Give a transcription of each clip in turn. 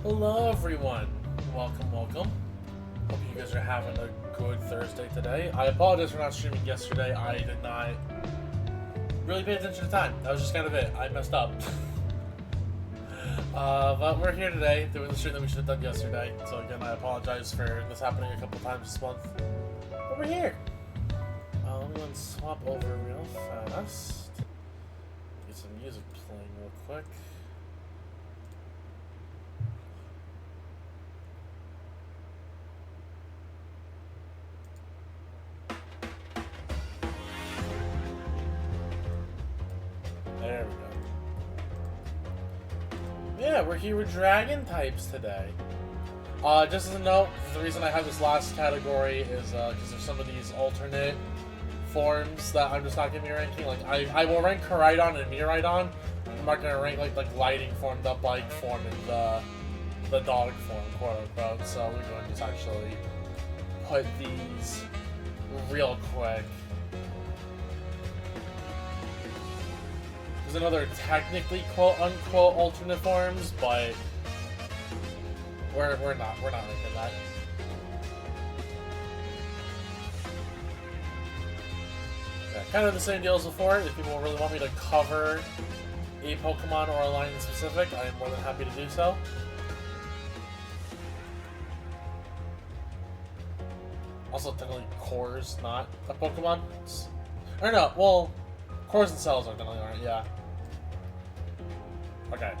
Hello everyone, welcome. Hope you guys are having a good Thursday today. I apologize for not streaming yesterday. I did not really pay attention to time. That was just kind of it. I messed up. But we're here today doing the stream that we should have done yesterday. So again, I apologize for this happening a couple times this month. But we're here. Let me swap over real fast. Get some music playing real quick. There we go. Yeah, we're here with dragon types today. Just as a note, the reason I have this last category is because there's some of these alternate forms that I'm just not going to be ranking. Like, I will rank Koraidon and Miraidon. I'm not going to rank, like, the gliding form, the bike form, and the dog form, quote-unquote. So we're going to just actually put these real quick. Because I know they're technically quote-unquote alternate forms, but we're not ranking that. Yeah, kind of the same deal as before. If people really want me to cover a Pokemon or a line in specific, I am more than happy to do so. Also, technically, Core's not a Pokemon. Or no, well, Cores and Cells are technically aren't, yeah. Okay.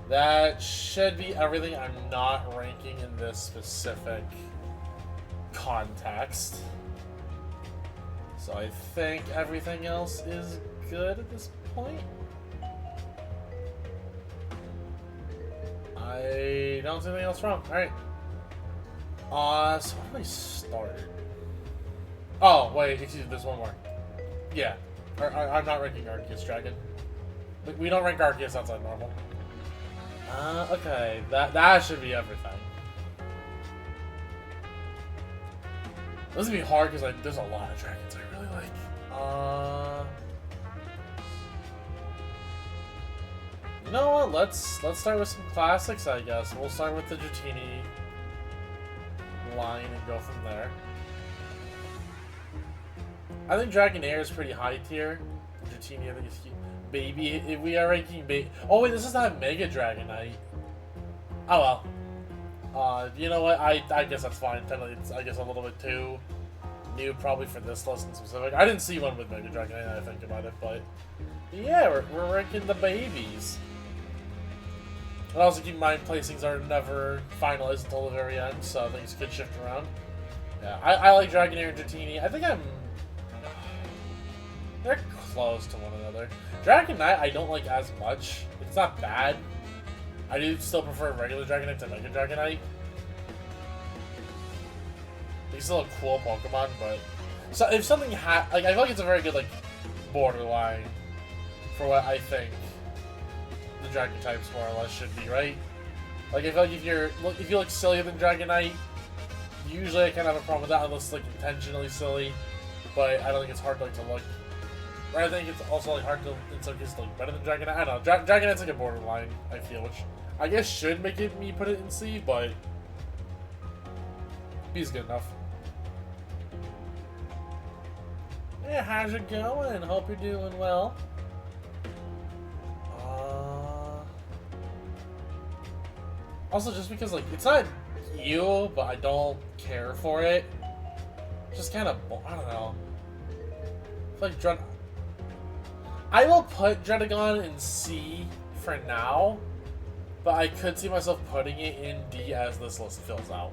That should be everything I'm not ranking in this specific context. So I think everything else is good at this point. I don't see anything else wrong. Alright. So where do I start? Oh, wait, excuse me, there's one more. Yeah. I'm not ranking Arceus Dragon. We don't rank Arceus outside normal. Okay. That should be everything. This is gonna be hard because there's a lot of dragons I really like. You know what? Let's start with some classics, I guess. We'll start with the Dratini line and go from there. I think Dragonair is pretty high tier. Dratini, I think is cute. Baby, if we are ranking baby. Oh wait, this is not Mega Dragonite. Oh well. You know what? I guess that's fine. Technically, it's I guess a little bit too new probably for this list in specific. I didn't see one with Mega Dragonite. Now I think about it, but yeah, we're ranking the babies. And also keep in mind, placings are never finalized until the very end, so things could shift around. Yeah, I like Dragonair and Dratini. I think they're close to one another. Dragonite I don't like as much. It's not bad. I do still prefer regular Dragonite to Mega Dragonite. He's still a cool Pokemon, but so if something like I feel like it's a very good borderline for what I think the Dragon types more or less should be, right? Like I feel like if you look sillier than Dragonite, usually I kind of have a problem with that unless it's intentionally silly. But I don't think it's hard to look. I think it's also hard to, in some cases, better than Dragonite. I don't know. Dragonite's like a borderline, I feel, which I guess should make me put it in C, but B's good enough. Yeah, how's it going? Hope you're doing well. Also, just because it's not you, but I don't care for it. Just kind of, I don't know. I feel like I will put Dredagon in C for now, but I could see myself putting it in D as this list fills out.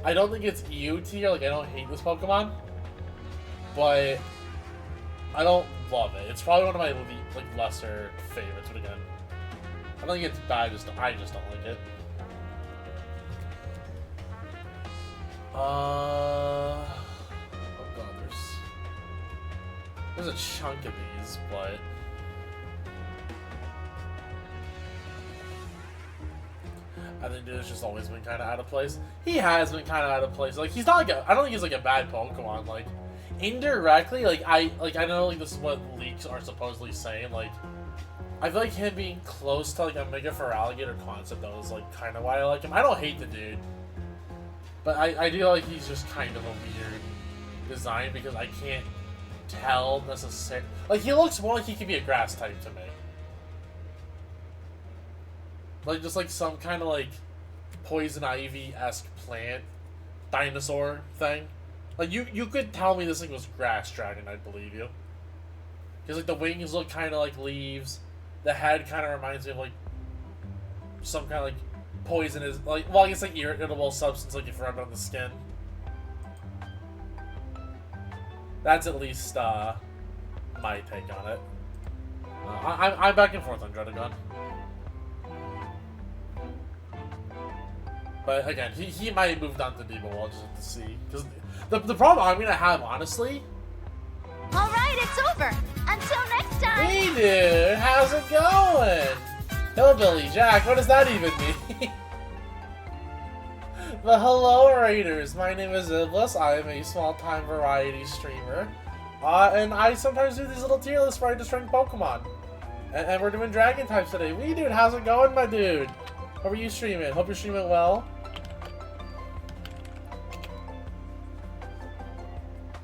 I don't think it's EU tier, I don't hate this Pokemon, but I don't love it. It's probably one of my lesser favorites, but again, I don't think it's bad, I just don't like it. Oh god, there's a chunk of these, but I think dude's just always been kind of out of place. He has been kind of out of place. He's not I don't think he's a bad Pokemon. Indirectly, I know this is what leaks are supposedly saying. I feel like him being close to like a Mega Feraligatr concept though is like kind of why I like him. I don't hate the dude, but I do like he's just kind of a weird design because I can't tell necessarily. Like he looks more like he could be a grass type to me, like just like some kind of like poison ivy-esque plant dinosaur thing. Like you could tell me this thing was grass dragon, I'd believe you. Because like the wings look kind of like leaves. The head kind of reminds me of like some kind of like poisonous, like, well, I guess like irritable substance like if you rub it on the skin. That's at least my take on it. I'm back and forth on Dredagon. But again, he might have moved on to Debo. We'll just have to see. Because the problem I'm gonna have, honestly. All right, it's over. Until next time. Hey, dude, how's it going? Hillbilly Jack, what does that even mean? But hello, Raiders. My name is Iblis. I am a small-time variety streamer. And I sometimes do these little tier lists where I just rank Pokemon. And we're doing Dragon types today. Wee, dude, how's it going, my dude? How are you streaming? Hope you're streaming well.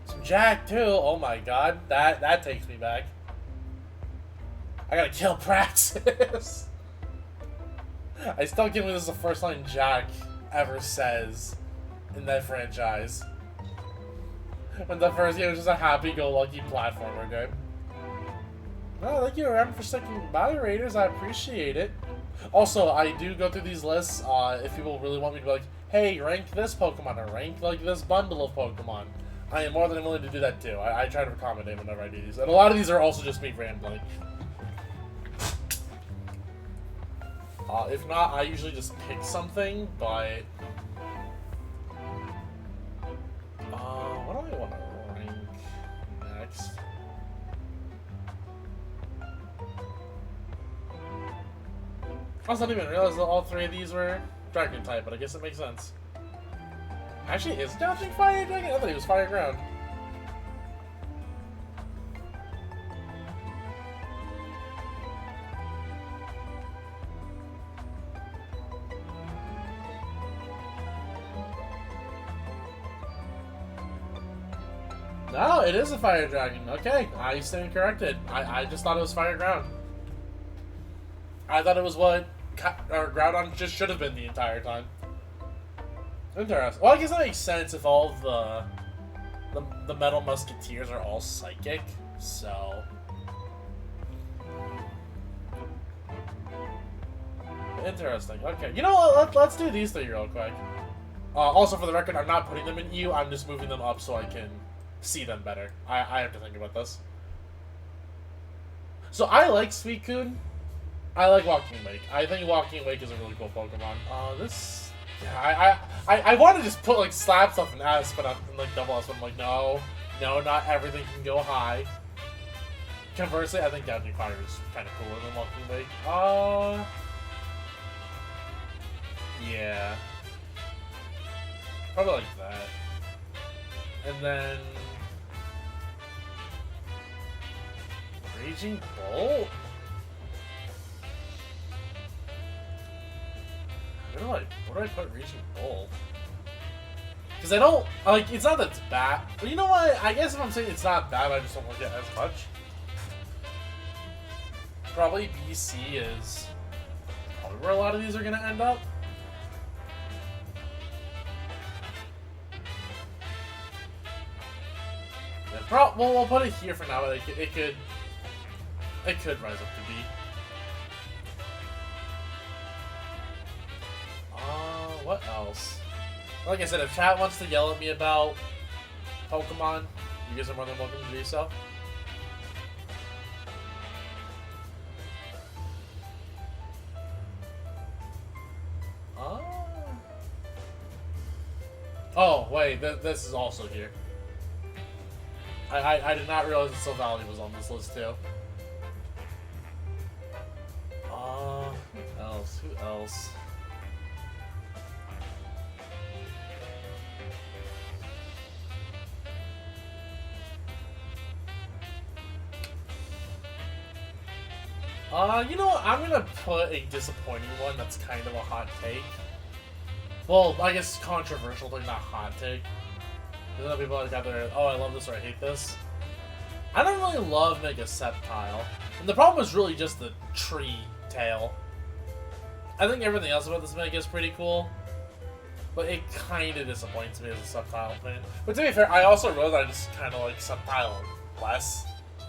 Some Jack, too. Oh my god. That takes me back. I gotta kill Praxis. I still can't believe this is the first line Jack ever says in that franchise. When the first game was just a happy-go-lucky platformer game. Oh, thank you, Rem, for sticking by, Raiders. I appreciate it. Also, I do go through these lists if people really want me to be like, hey, rank this Pokemon or rank like this bundle of Pokemon. I am more than willing to do that too. I try to accommodate whenever I do these. And a lot of these are also just me rambling. If not, I usually just pick something, but... what do I want to rank next? I also didn't even realize that all three of these were Dragon type, but I guess it makes sense. Actually, is dodging Fire Dragon? I thought he was Fire Ground. No, it is a Fire Dragon. Okay, I stand corrected. I just thought it was Fire Ground. I thought it was what Groudon just should have been the entire time. Interesting. Well, I guess that makes sense if all of the Metal Musketeers are all psychic, so... Interesting. Okay, you know what? Let's do these three real quick. Also, for the record, I'm not putting them in EU. I'm just moving them up so I can see them better. I have to think about this. So I like Suicune. I like Walking Wake. I think Walking Wake is a really cool Pokemon. This... Yeah, I want to just put, like, slap stuff in S, but I'm like, double S, but I'm like, no, not everything can go high. Conversely, I think Gathering Fire is kind of cooler than Walking Wake. Yeah. Probably like that. And then... Raging Bolt? Where do I put Raging Bolt? Because I don't, like, it's not that it's bad. But you know what? I guess if I'm saying it's not bad, I just don't like it as much. Probably BC is probably where a lot of these are going to end up. Yeah, well, we'll put it here for now, but it could rise up to B. What else? Like I said, if chat wants to yell at me about Pokemon, you guys are more than welcome to do so. Oh, wait, this is also here. I did not realize that Silvally was on this list too. Who else? Who else? You know what? I'm gonna put a disappointing one that's kind of a hot take. Well, I guess controversial, but not hot take. There's other people that got their, oh, I love this or I hate this. I don't really love Mega Sceptile. And the problem is really just the tree tail. I think everything else about this Mega is pretty cool. But it kind of disappoints me as a Sceptile fan. But to be fair, I also realized I just kind of like Sceptile less.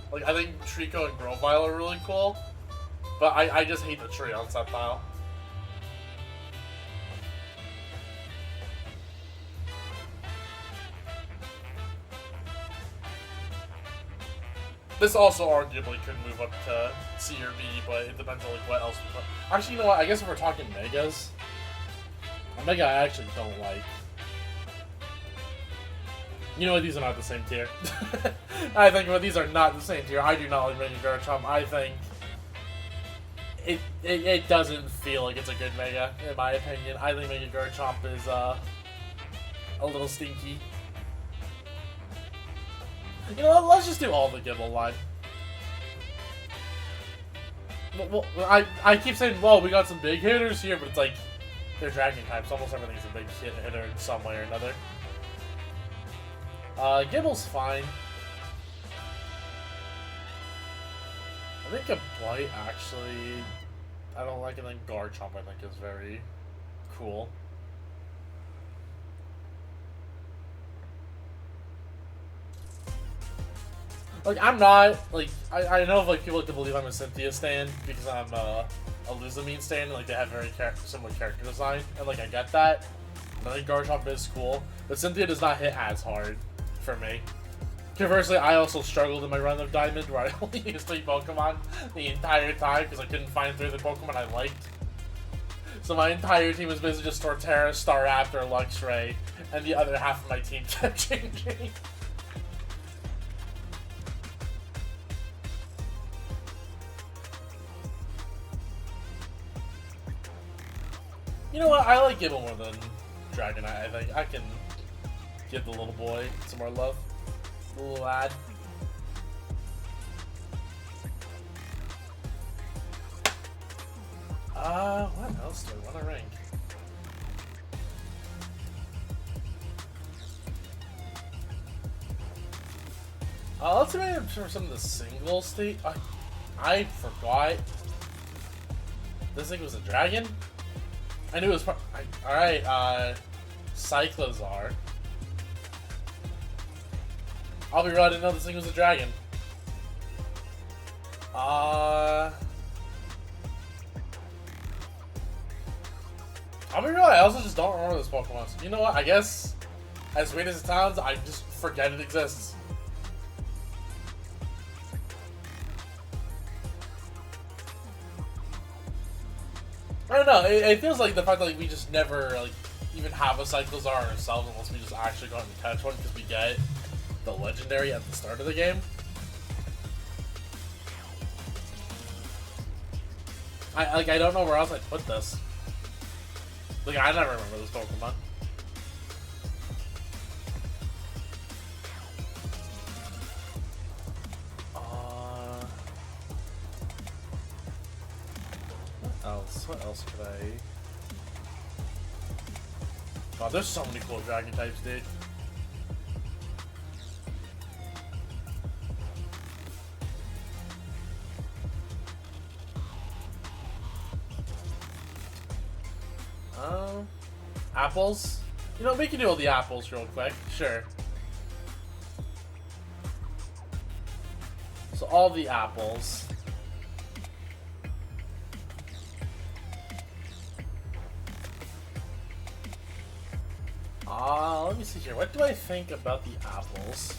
Like, I think Trico and Grovyle are really cool. But I just hate the tree on Sceptile. This also arguably could move up to C or B, but it depends on like what else we put. Actually, you know what? I guess if we're talking Megas, a Mega I actually don't like. You know what? These are not the same tier. I think these are not the same tier. I do not like Mega Garchomp. I think it doesn't feel like it's a good Mega, in my opinion. I think Mega Garchomp is a little stinky. You know, let's just do all the Gibble line. Well, I keep saying, well, we got some big hitters here, but it's like, they're Dragon types. Almost everything's a big hitter in some way or another. Gibble's fine. I think a Blight, actually, I don't like it. And then Garchomp, I think, is very cool. Like, I'm not, like, I know like people like to believe I'm a Cynthia stan because I'm a Luzamine stan, and like they have very similar character design, and like I get that. I think Garchomp is cool, but Cynthia does not hit as hard for me. Conversely, I also struggled in my run of Diamond where I only used 3 Pokemon the entire time because I couldn't find 3 of the Pokemon I liked. So my entire team was basically just Torterra, Staraptor, Luxray, and the other half of my team kept changing. You know what? I like Gibble more than Dragonite. I think I can give the little boy some more love. The little lad. What else do I want to rank? Let's see for some of the single state. I forgot. This thing was a dragon? I knew it was alright, Cyclozar. I'll be real, I didn't know this thing was a dragon. I'll be real, I also just don't remember this Pokemon. So you know what, I guess, as weird as it sounds, I just forget it exists. I don't know, it feels like the fact that like, we just never like even have a Cyclozar ourselves unless we just actually go out and catch one because we get the legendary at the start of the game. I don't know where else I'd put this. Like I never remember this Pokemon. What else could I... Oh, there's so many cool dragon types, dude. Apples? You know, we can do all the apples real quick. Sure. So all the apples. Let me see here. What do I think about the apples?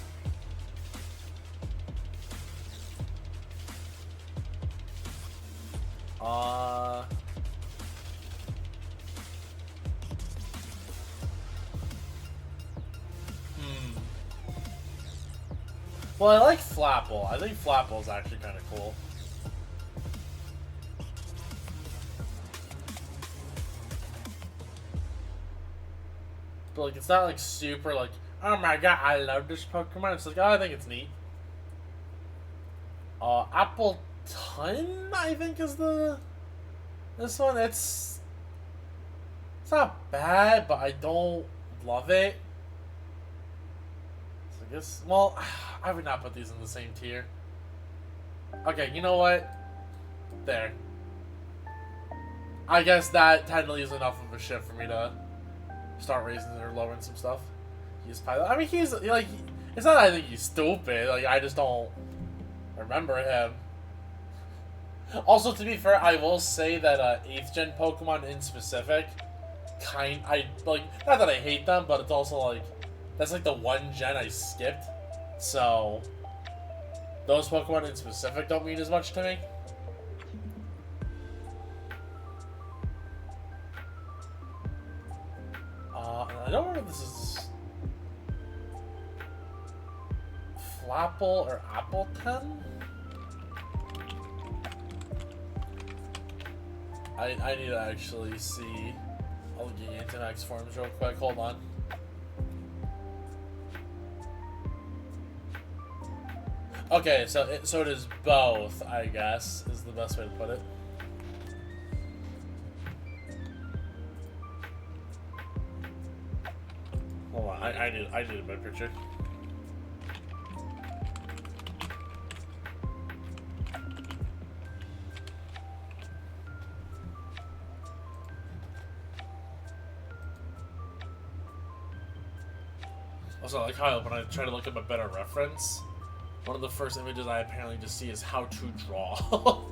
Well, I like Flapple. I think Flapple is actually kind of cool. But like, it's not like super like, oh my god, I love this Pokemon. It's like, oh, I think it's neat. Apple ton, I think, is this one. It's not bad, but I don't love it. So I guess, well, I would not put these in the same tier. Okay, you know what? There. I guess that technically is enough of a shift for me to start raising or lowering some stuff. He's pilot. I mean, he's like, it's not that I think he's stupid. Like, I just don't remember him. Also, to be fair, I will say that 8th gen Pokemon in specific, I like, not that I hate them, but it's also like, that's like the one gen I skipped. So, those Pokemon in specific don't mean as much to me. I don't know if this is Flapple or Appleton. I need to actually see all the Gigantamax forms real quick. Hold on. Okay, so it is both, I guess, is the best way to put it. Hold on, I need a better picture. Also, like how when I try to look up a better reference, one of the first images I apparently just see is how to draw.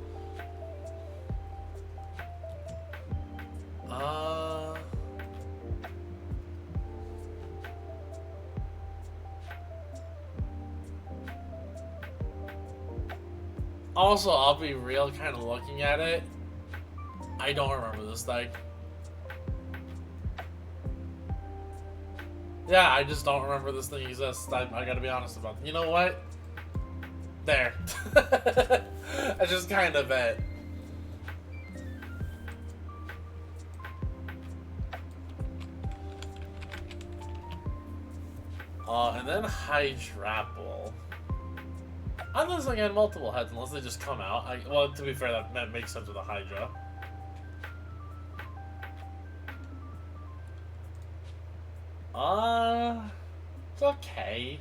Also, I'll be real, kind of looking at it, I don't remember this thing. Yeah, I just don't remember this thing exists. I gotta be honest about it. You know what? There. That's just kind of it. And then Hydrapple. Unless they had multiple heads, unless they just come out. Well, to be fair, that makes sense with a Hydra. It's okay.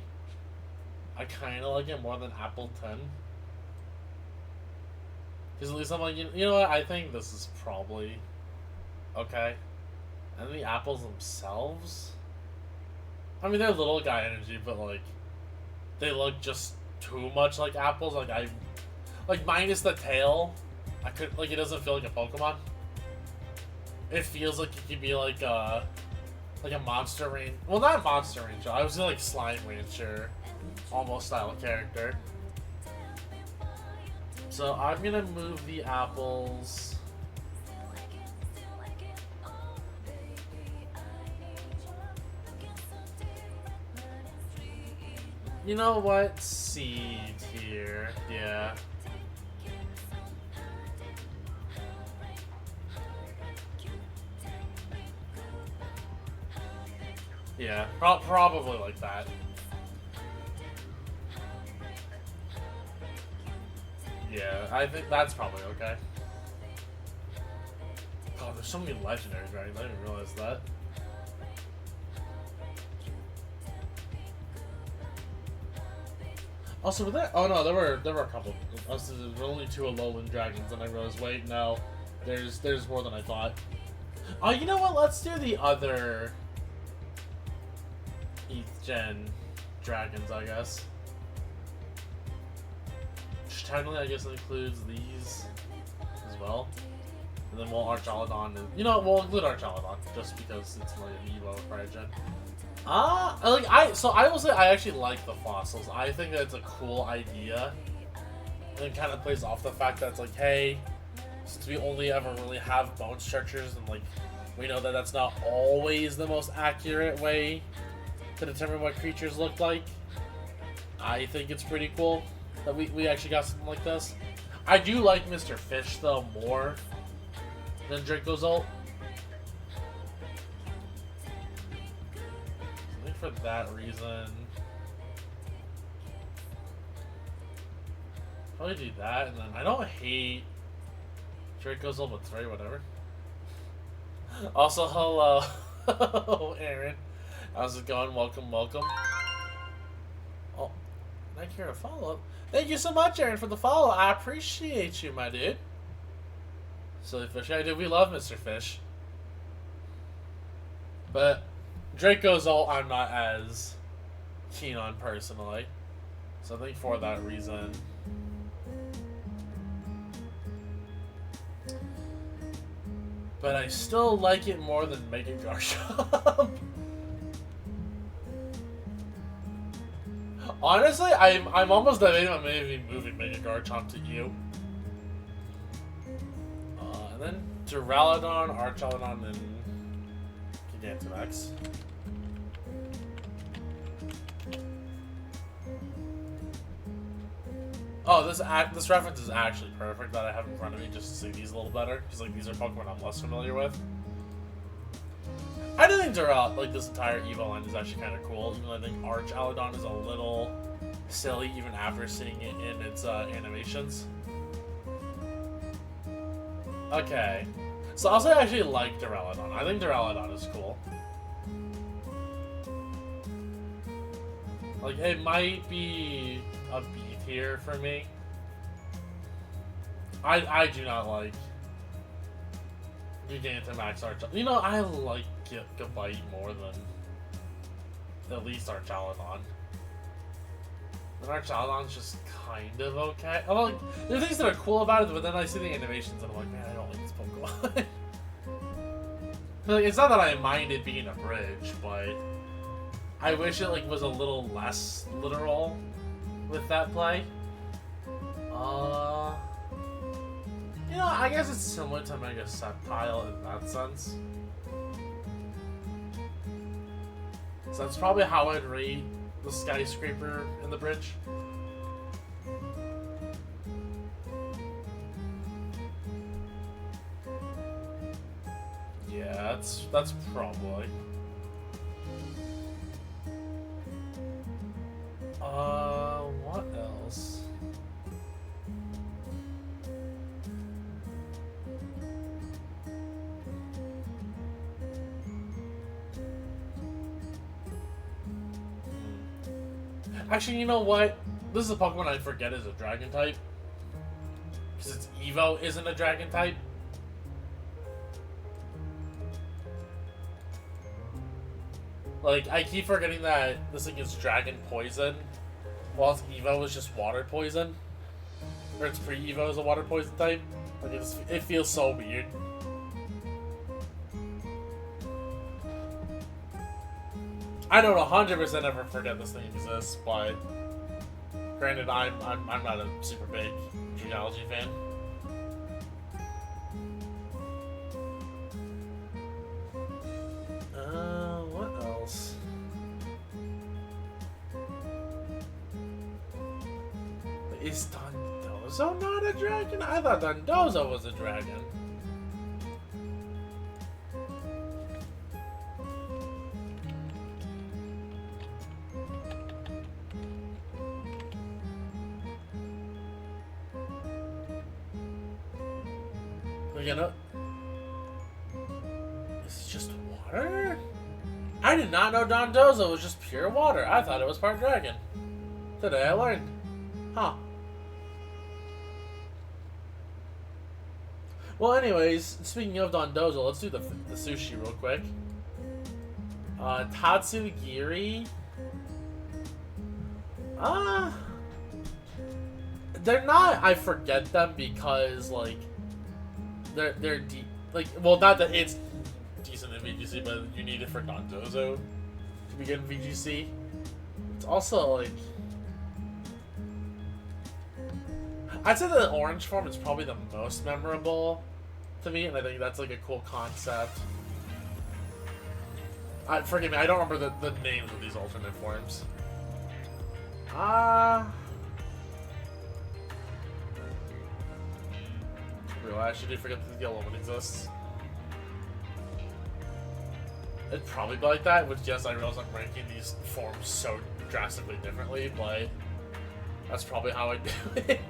I kind of like it more than Appleton. Because at least I'm like, you know what, I think this is probably okay. And the apples themselves, I mean, they're little guy energy, but like, they look just too much like apples. Like minus the tail, it doesn't feel like a Pokemon. It feels like it could be like a Monster Range. Well, not Monster Ranger. I was like Slime Rancher, almost style character. So I'm gonna move the apples. You know what? C tier. Yeah. Yeah, probably like that. Yeah, I think that's probably okay. God, there's so many legendary dragons. I didn't realize that. Also, were there? Oh no, there were a couple. There were only 2 Alolan dragons, and I realized, wait, no, there's more than I thought. Oh, you know what? Let's do the other 8th gen dragons, I guess. Which technically, I guess, includes these as well. And then we'll Archaludon, and you know, we'll include Archaludon just because it's like an Evo Cryogen. So I will say I actually like the fossils. I think that it's a cool idea. And it kind of plays off the fact that it's like, hey, since we only ever really have bone structures, and like, we know that that's not always the most accurate way to determine what creatures look like. I think it's pretty cool that we actually got something like this. I do like Mr. Fish, though, more than Dracozolt. I think for that reason... Probably do that, and then I don't hate Draco's level 3, whatever. Also, hello. Hello, Aaron. How's it going? Welcome, welcome. Oh, thank you for a follow-up. Thank you so much, Aaron, for the follow. I appreciate you, my dude. Silly Fish. I do. We love Mr. Fish. But Draco's ult I'm not as keen on personally. So I think for that reason. But I still like it more than Mega Garchomp. Honestly, I'm almost debating on maybe moving Mega Garchomp to you. And then Duraludon, Archaludon, and Gigantamax. Oh, this reference is actually perfect that I have in front of me just to see these a little better, because like these are Pokemon I'm less familiar with. I do think this entire Evo line is actually kind of cool, even though I think Archaludon is a little silly even after seeing it in its animations. Okay, so also I actually like Duraludon. I think Duraludon is cool. Like, it might be a B tier for me. I do not like Gigantamax Archaludon. You know, I like Gabite more than at least Archaludon. And Archaludon's just kind of okay. I'm like, there are things that are cool about it, but then I see the animations and I'm like, man, I don't like this Pokemon. Like, it's not that I mind it being a bridge, but I wish it like was a little less literal with that play. You know, I guess it's similar to Mega Sceptile in that sense. So that's probably how I'd rate the Skyscraper in the bridge. Yeah, that's probably. What else? Actually, you know what? This is a Pokemon I forget is a Dragon type. Because its Evo isn't a Dragon type. Like, I keep forgetting that this thing is Dragon Poison, while its Evo is just Water Poison. Or its pre-Evo is a Water Poison type. Like, it feels so weird. I don't 100% ever forget this thing exists, but granted, I'm not a super big geology fan. What else? Is Dondozo not a dragon? I thought Dondozo was a dragon. You know, is it just water? I did not know Dondozo was just pure water. I thought it was part dragon. Today I learned. Huh. Well, anyways, speaking of Dondozo, let's do the sushi real quick. Tatsugiri. They're not. I forget them because like. They're deep, like, well, not that it's decent in VGC, but you need it for Dondozo to begin VGC. It's also, like, I'd say the orange form is probably the most memorable to me, and I think that's, like, a cool concept. Forgive me, I don't remember the names of these alternate forms. I actually did forget that the yellow one exists. It'd probably be like that, which, yes, I realize I'm ranking these forms so drastically differently, but that's probably how I do it.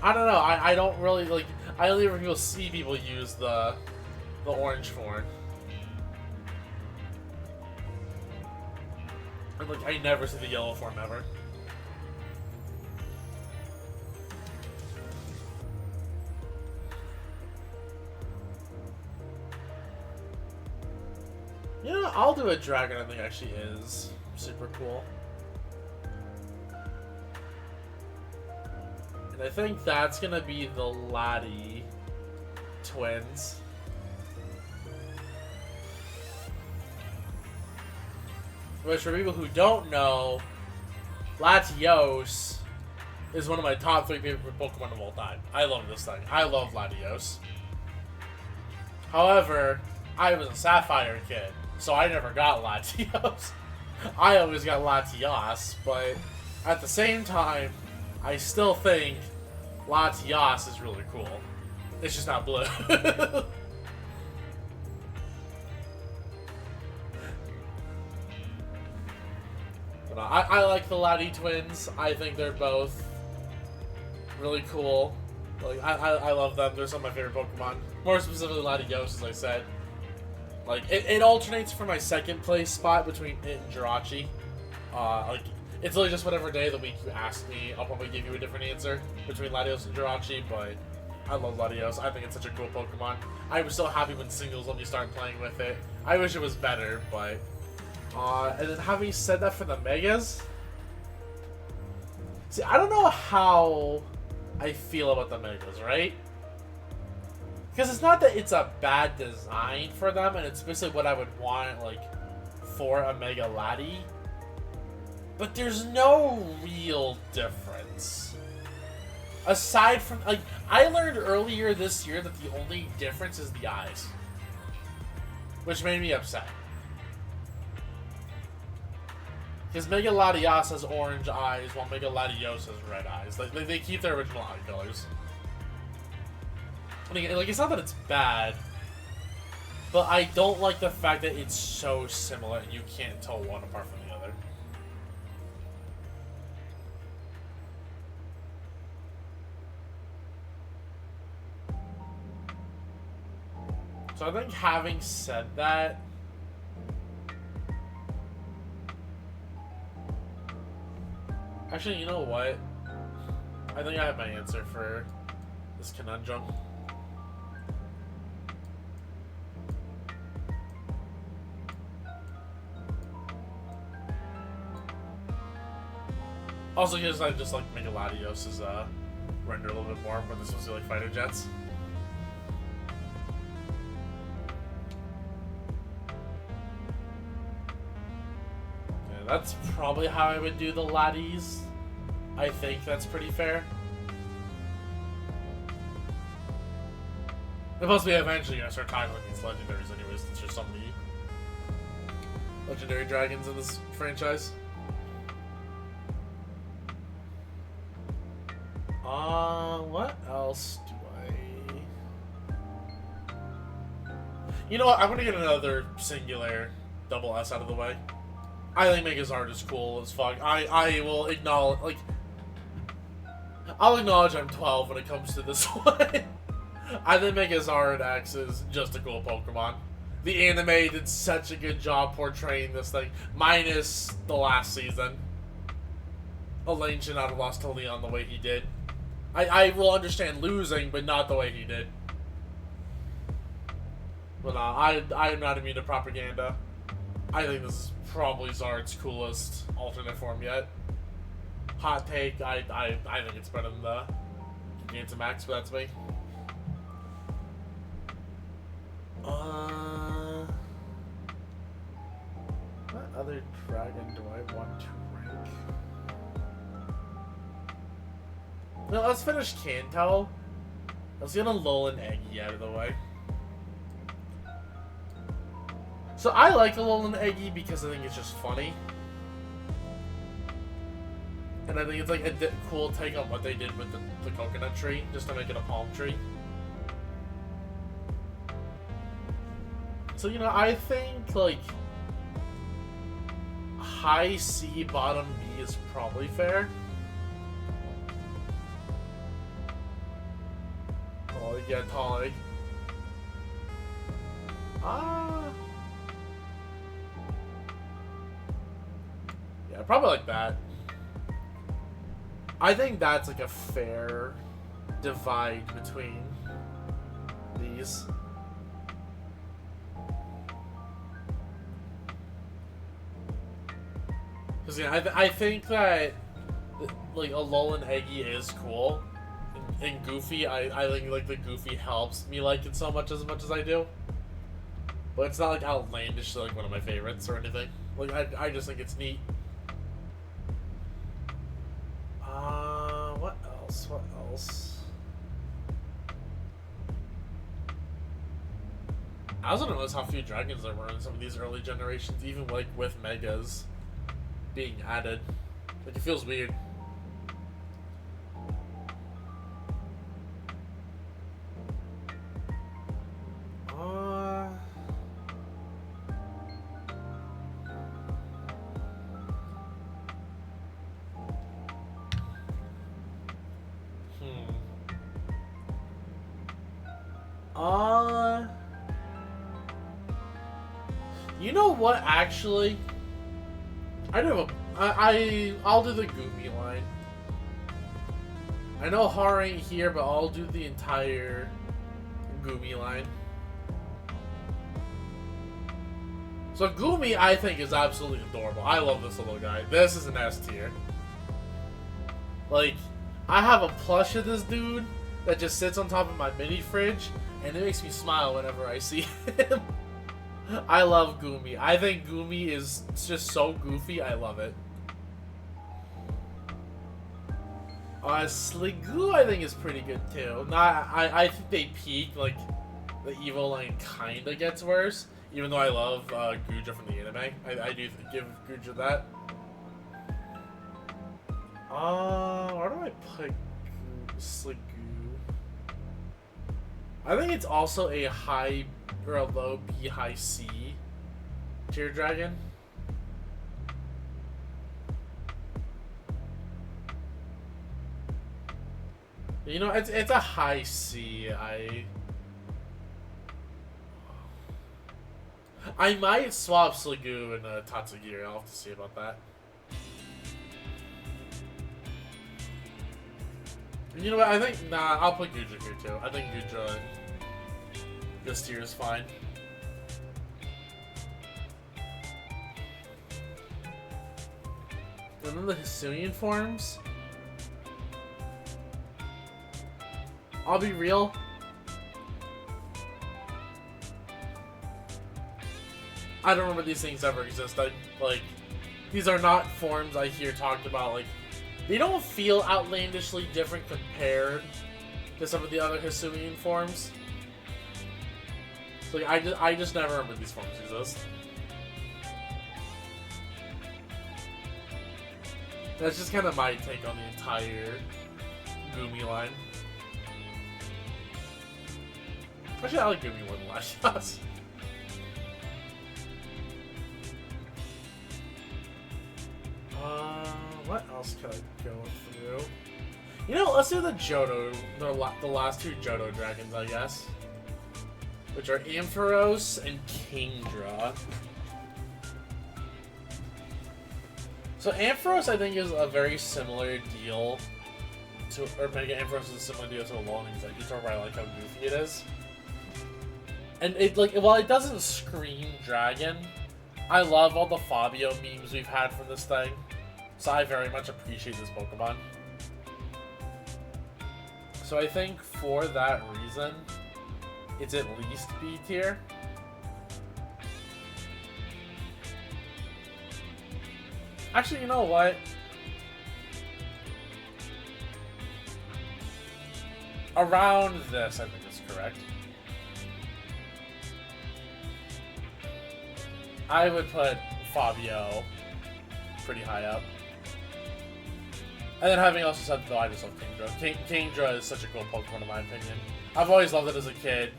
I don't know. I don't really like. I only ever see people use the orange form. And like I never see the yellow form ever. You know, I'll do a dragon. I think actually is super cool. And I think that's gonna be the Lati twins. Which, for people who don't know, Latios is one of my top 3 favorite Pokemon of all time. I love this thing. I love Latios. However, I was a Sapphire kid, so I never got Latios. I always got Latias, but at the same time, I still think Latias is really cool. It's just not blue. But I like the Lati twins. I think they're both really cool. Like I love them. They're some of my favorite Pokemon. More specifically Latios, as I said. Like it alternates for my second place spot between it and Jirachi. Like it's literally just whatever day of the week you ask me, I'll probably give you a different answer between Latios and Jirachi, but I love Latios. I think it's such a cool Pokemon. I was so happy when singles let me start playing with it. I wish it was better, but and then having said that for the Megas, see, I don't know how I feel about the Megas, right? Because it's not that it's a bad design for them, and it's basically what I would want, like, for a Mega Lati. But there's no real difference. Aside from, like, I learned earlier this year that the only difference is the eyes. Which made me upset. Because Mega Latias has orange eyes, while Mega Latios has red eyes. Like, they keep their original eye colors. Like, it's not that it's bad, but I don't like the fact that it's so similar and you can't tell one apart from the other. So I think having said that, actually, you know what? I think I have my answer for this conundrum. Also, because I just like Mega Latios' render a little bit more, but this was like fighter jets. Yeah, that's probably how I would do the Latis. I think that's pretty fair. And plus, we eventually gonna start tackling these legendaries anyways, since there's so many legendary dragons in this franchise. What else do I... You know what, I'm gonna get another singular double S out of the way. I think Megazord is cool as fuck. I will acknowledge, like... I'll acknowledge I'm 12 when it comes to this one. I think Megazord X is just a cool Pokemon. The anime did such a good job portraying this thing, minus the last season. Elaine should not have lost to Leon the way he did. I will understand losing, but not the way he did. But I'm not immune to propaganda. I think this is probably Zard's coolest alternate form yet. Hot take, I think it's better than the Gigantamax, but that's me. What other dragon do I want to rank? Well, let's finish Kanto. Let's get a Alolan Eggy out of the way. So I like Alolan Eggy because I think it's just funny. And I think it's like a cool take on what they did with the coconut tree, just to make it a palm tree. So, you know, I think, like, high C, bottom B is probably fair. yeah, tall egg. Yeah, probably like that. I think that's like a fair divide between these. Because yeah, I think that like Alolan Eggy is cool, and Goofy I think like the Goofy helps me like it so much as I do. But it's not like outlandishly like one of my favorites or anything. Like I just think it's neat. What else? What else? I also noticed how few dragons there were in some of these early generations, even like with megas being added. Like, it feels weird. You know what, actually? I do have I'll do the Goomy line. I know Har ain't here, but I'll do the entire Goomy line. So Goomy, I think, is absolutely adorable. I love this little guy. This is an S tier. Like, I have a plush of this dude that just sits on top of my mini fridge, and it makes me smile whenever I see him. I love Goomy. I think Goomy is just so goofy. I love it. Sliggoo, I think, is pretty good too. I think they peak, like, the evil line kinda gets worse. Even though I love Guja from the anime. I do give Guja that. Where do I put Sliggoo? I think it's also a high or a low B, high C tier dragon. You know, it's a high C. I might swap Sliggoo and Tatsugiri. I'll have to see about that. You know what? I think I'll put Guja here too. I think Guja this tier is fine. And then the Hisuian forms. I'll be real. I don't remember these things ever existed. Like, these are not forms I hear talked about. Like, they don't feel outlandishly different compared to some of the other Hisuian forms. So, like, I just never remember these forms exist. That's just kind of my take on the entire Goomy line. Actually, I like Goomy more than Lashos. What else can I go through? You know, let's do the Johto, the last two Johto dragons, I guess. Which are Ampharos and Kingdra. So Ampharos, I think, is a very similar deal to, or Mega Ampharos is a similar deal to Alolan Eggy. You talk about like how goofy it is. And it, like, while it doesn't scream dragon, I love all the Fabio memes we've had from this thing. So I very much appreciate this Pokemon. So I think for that reason, it's at least B tier. Actually, you know what? Around this, I think is correct. I would put Fabio pretty high up. And then having also said, though, I just love Kingdra. Kingdra is such a cool Pokemon in my opinion. I've always loved it as a kid.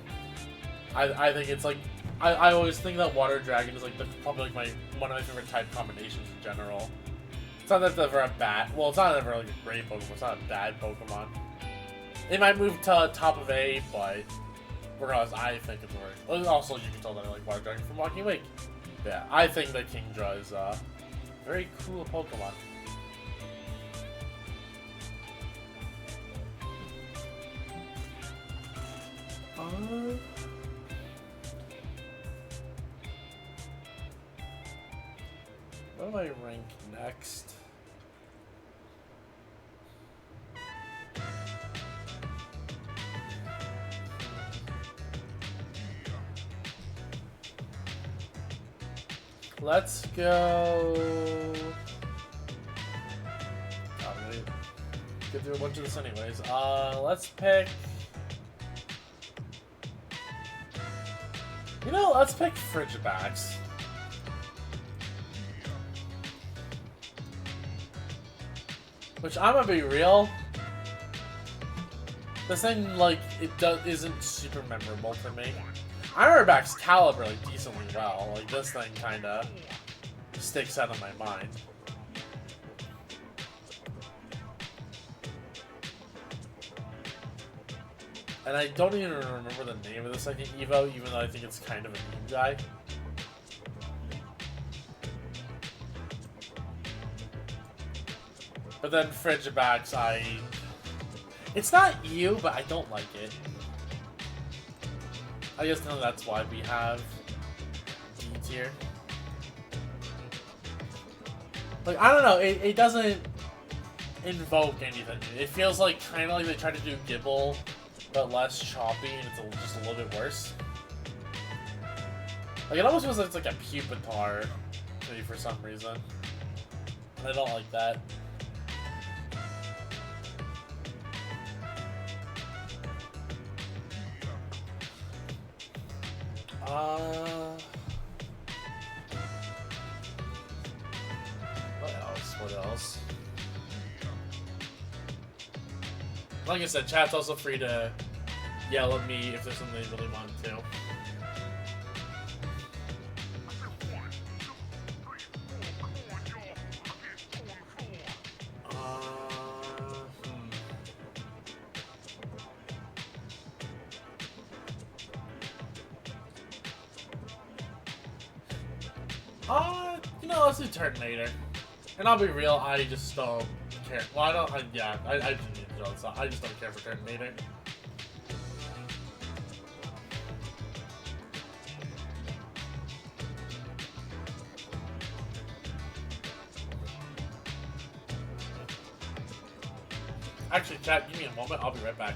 I think it's like, I always think that Water Dragon is like probably like one of my favorite type combinations in general. It's not that it's ever a bad, well, it's not ever like a great Pokemon, it's not a bad Pokemon. It might move to top of 8, but regardless, I think it's worth. Also, you can tell that I like Water Dragon from Walking Wake. Yeah, I think that Kingdra is a very cool Pokemon. What do I rank next? Let's go. Oh, wait. Get through a bunch of this anyways. Let's pick. You know, let's pick Frigibax. Which, I'm gonna be real. This thing, like, isn't super memorable for me. I remember Excalibur, like, decently well. Like, this thing kinda sticks out of my mind. And I don't even remember the name of the second Evo, even though I think it's kind of a meme guy. But then Frigibax, it's not you, but I don't like it. I guess kind of that's why we have D tier. Like, I don't know, it doesn't invoke anything. It feels like kind of like they tried to do Gibble, but less choppy, and it's just a little bit worse. Like, it almost feels like it's like a Pupitar to me for some reason. I don't like that. What else? Like I said, chat's also free to yell at me if there's something they really want to. You know, let's do Turtonator. And I'll be real, I just don't care. Well, I don't, I just don't care for Turtonator. Actually, chat, give me a moment, I'll be right back.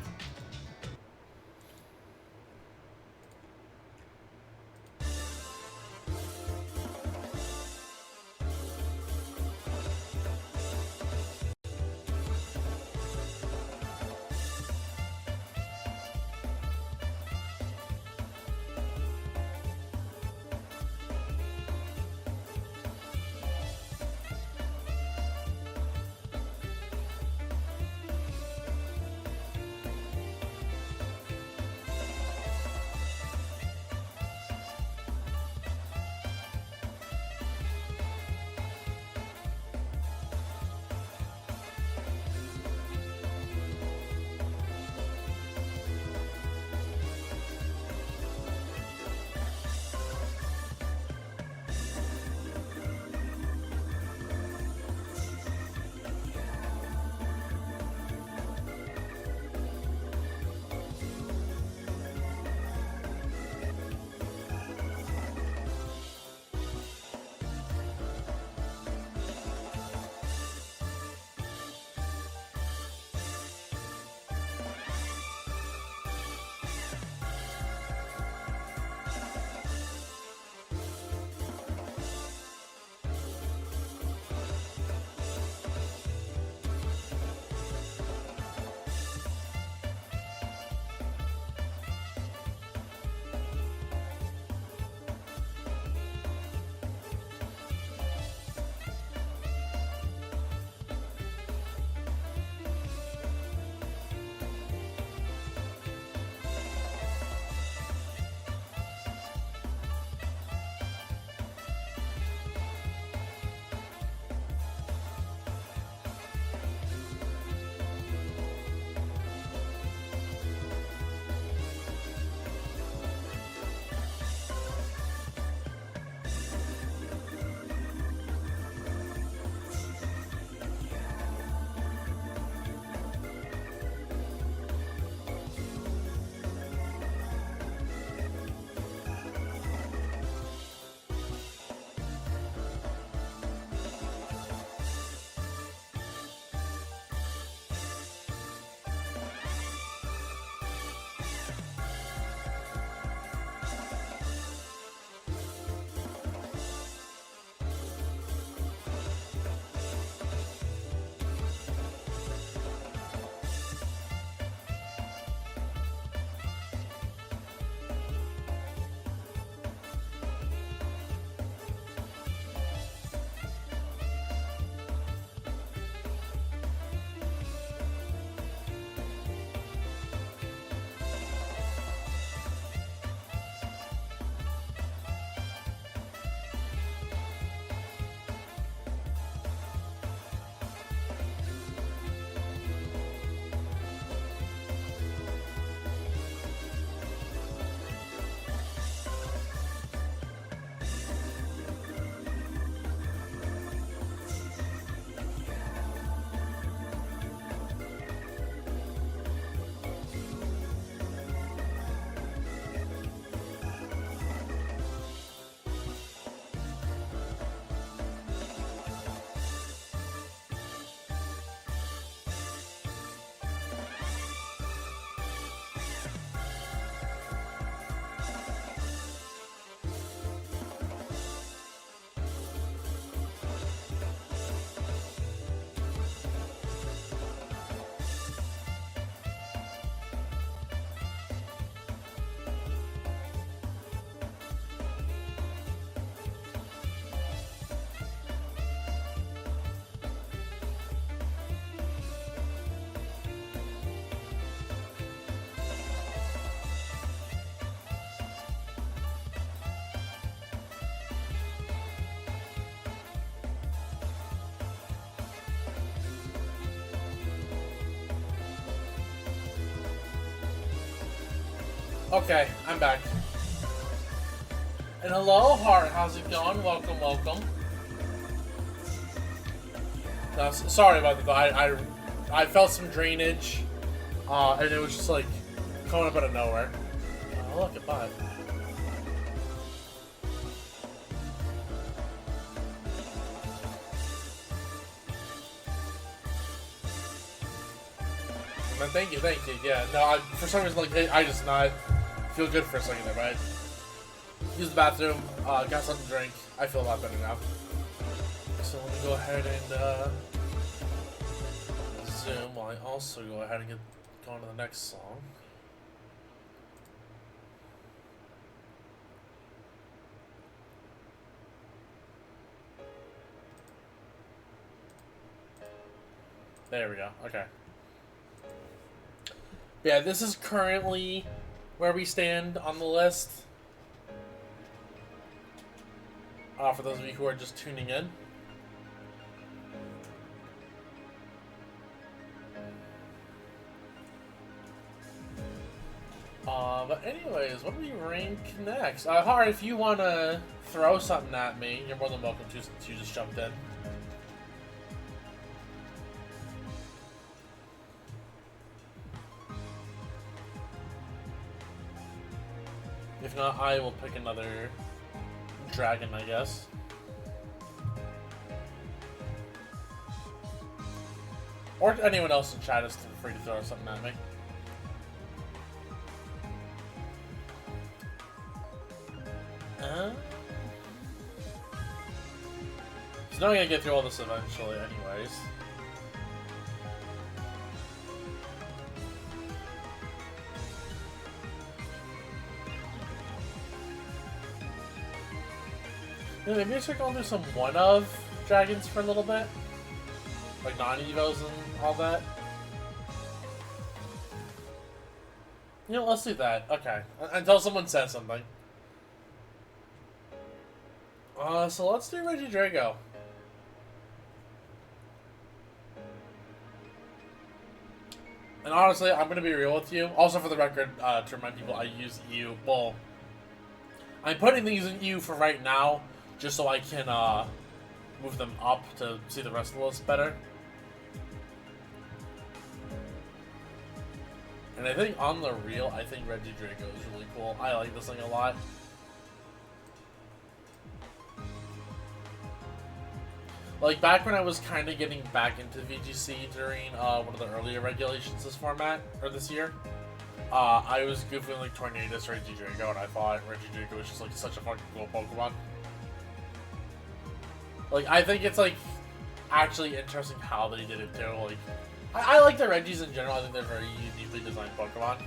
Okay, I'm back. And hello, Heart. How's it going? Welcome, welcome. Sorry about that, though. I felt some drainage, and it was just like coming up out of nowhere. Oh, look at that. Man, thank you. Yeah, no, for some reason, like, I just not feel good for a second there, but I used the bathroom, got something to drink. I feel a lot better now. So let me go ahead and zoom while I also go ahead and get going to the next song. There we go. Okay. Yeah, this is currently where we stand on the list. For those of you who are just tuning in. But anyways, what do we rank next? Har, if you want to throw something at me, you're more than welcome to, since you just jumped in. If not, I will pick another dragon, I guess. Or anyone else in chat is free to throw something at me. So now I'm gonna get through all this eventually, anyways. Yeah, maybe I should go through some one-of dragons for a little bit. Like non-evos and all that. You know, let's do that. Okay. Until someone says something. So let's do Regidrago. And honestly, I'm gonna be real with you. Also, for the record, to remind people, I use EU. Well, I'm putting these in EU for right now, just so I can move them up to see the rest of the list better. And I think on the real, I think Regidrago is really cool. I like this thing a lot. Like, back when I was kind of getting back into VGC during one of the earlier regulations this format, or this year, I was goofing like Tornadus or Regidrago, and I thought Regidrago was just like such a fucking cool Pokemon. Like, I think it's like actually interesting how they did it too. Like, I like the Regis in general. I think they're very uniquely designed Pokemon.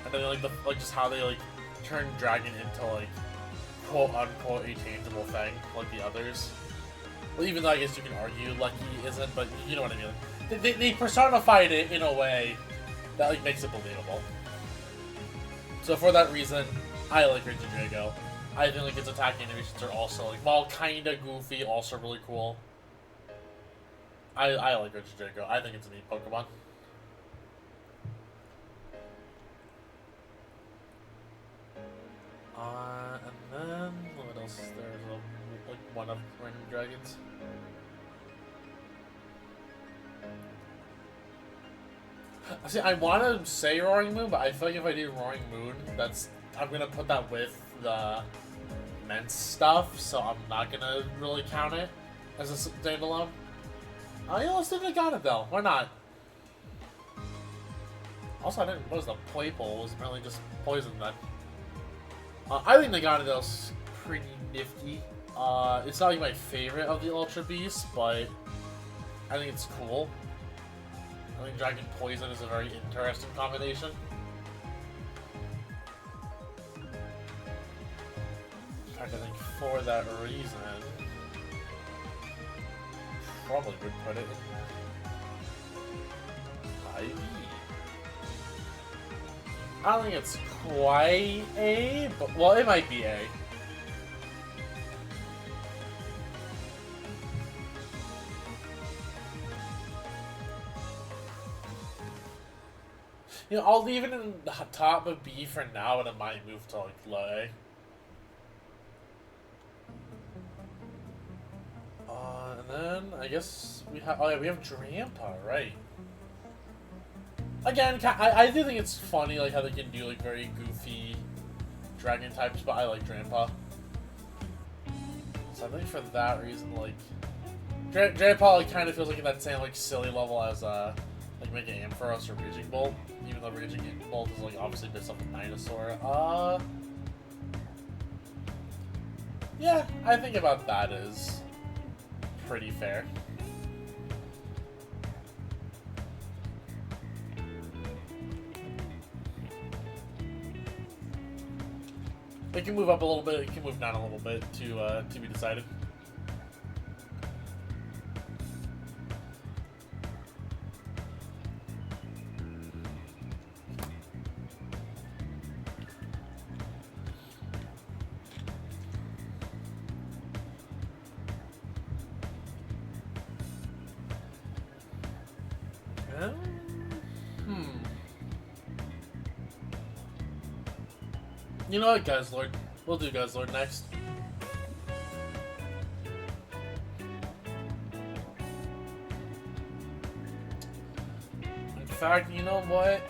And then like just how they like turn Dragon into like quote unquote a tangible thing like the others. Well, even though I guess you can argue Lucky isn't, but you know what I mean. They personified it in a way that like makes it believable. So for that reason, I like Regidrago. I think like its attack animations are also like, while kinda goofy, also really cool. I like Regidrago. I think it's a neat Pokemon. And then what else is there? Like one of random dragons. See, I want to say Roaring Moon, but I feel like if I do Roaring Moon, I'm gonna put that with the Immense stuff, so I'm not gonna really count it as a standalone. Oh yeah, let's do Naganadel. Why not? Also, I didn't notice the Playpool was apparently just poison then. I think Naganadel's pretty nifty. It's not like my favorite of the Ultra Beasts, but I think it's cool. I think Dragon Poison is a very interesting combination. In fact, I think for that reason, probably would put it in IV. I don't think it's quite A, but well, it might be A. You know, I'll leave it in the top of B for now, and it might move to like low A. And then I guess we have. Oh yeah, we have Drampa, right? Again, I do think it's funny like how they can do like very goofy dragon types, but I like Drampa. So I think for that reason, like Drampa like kind of feels like in that same like silly level as like Mega Ampharos or Raging Bolt, even though Raging Bolt is like obviously based off of Dinosaur. Yeah, I think about that is pretty fair. It can move up a little bit, it can move down a little bit to be decided. You know what, Guzzlord? We'll do Guzzlord next. In fact, you know what?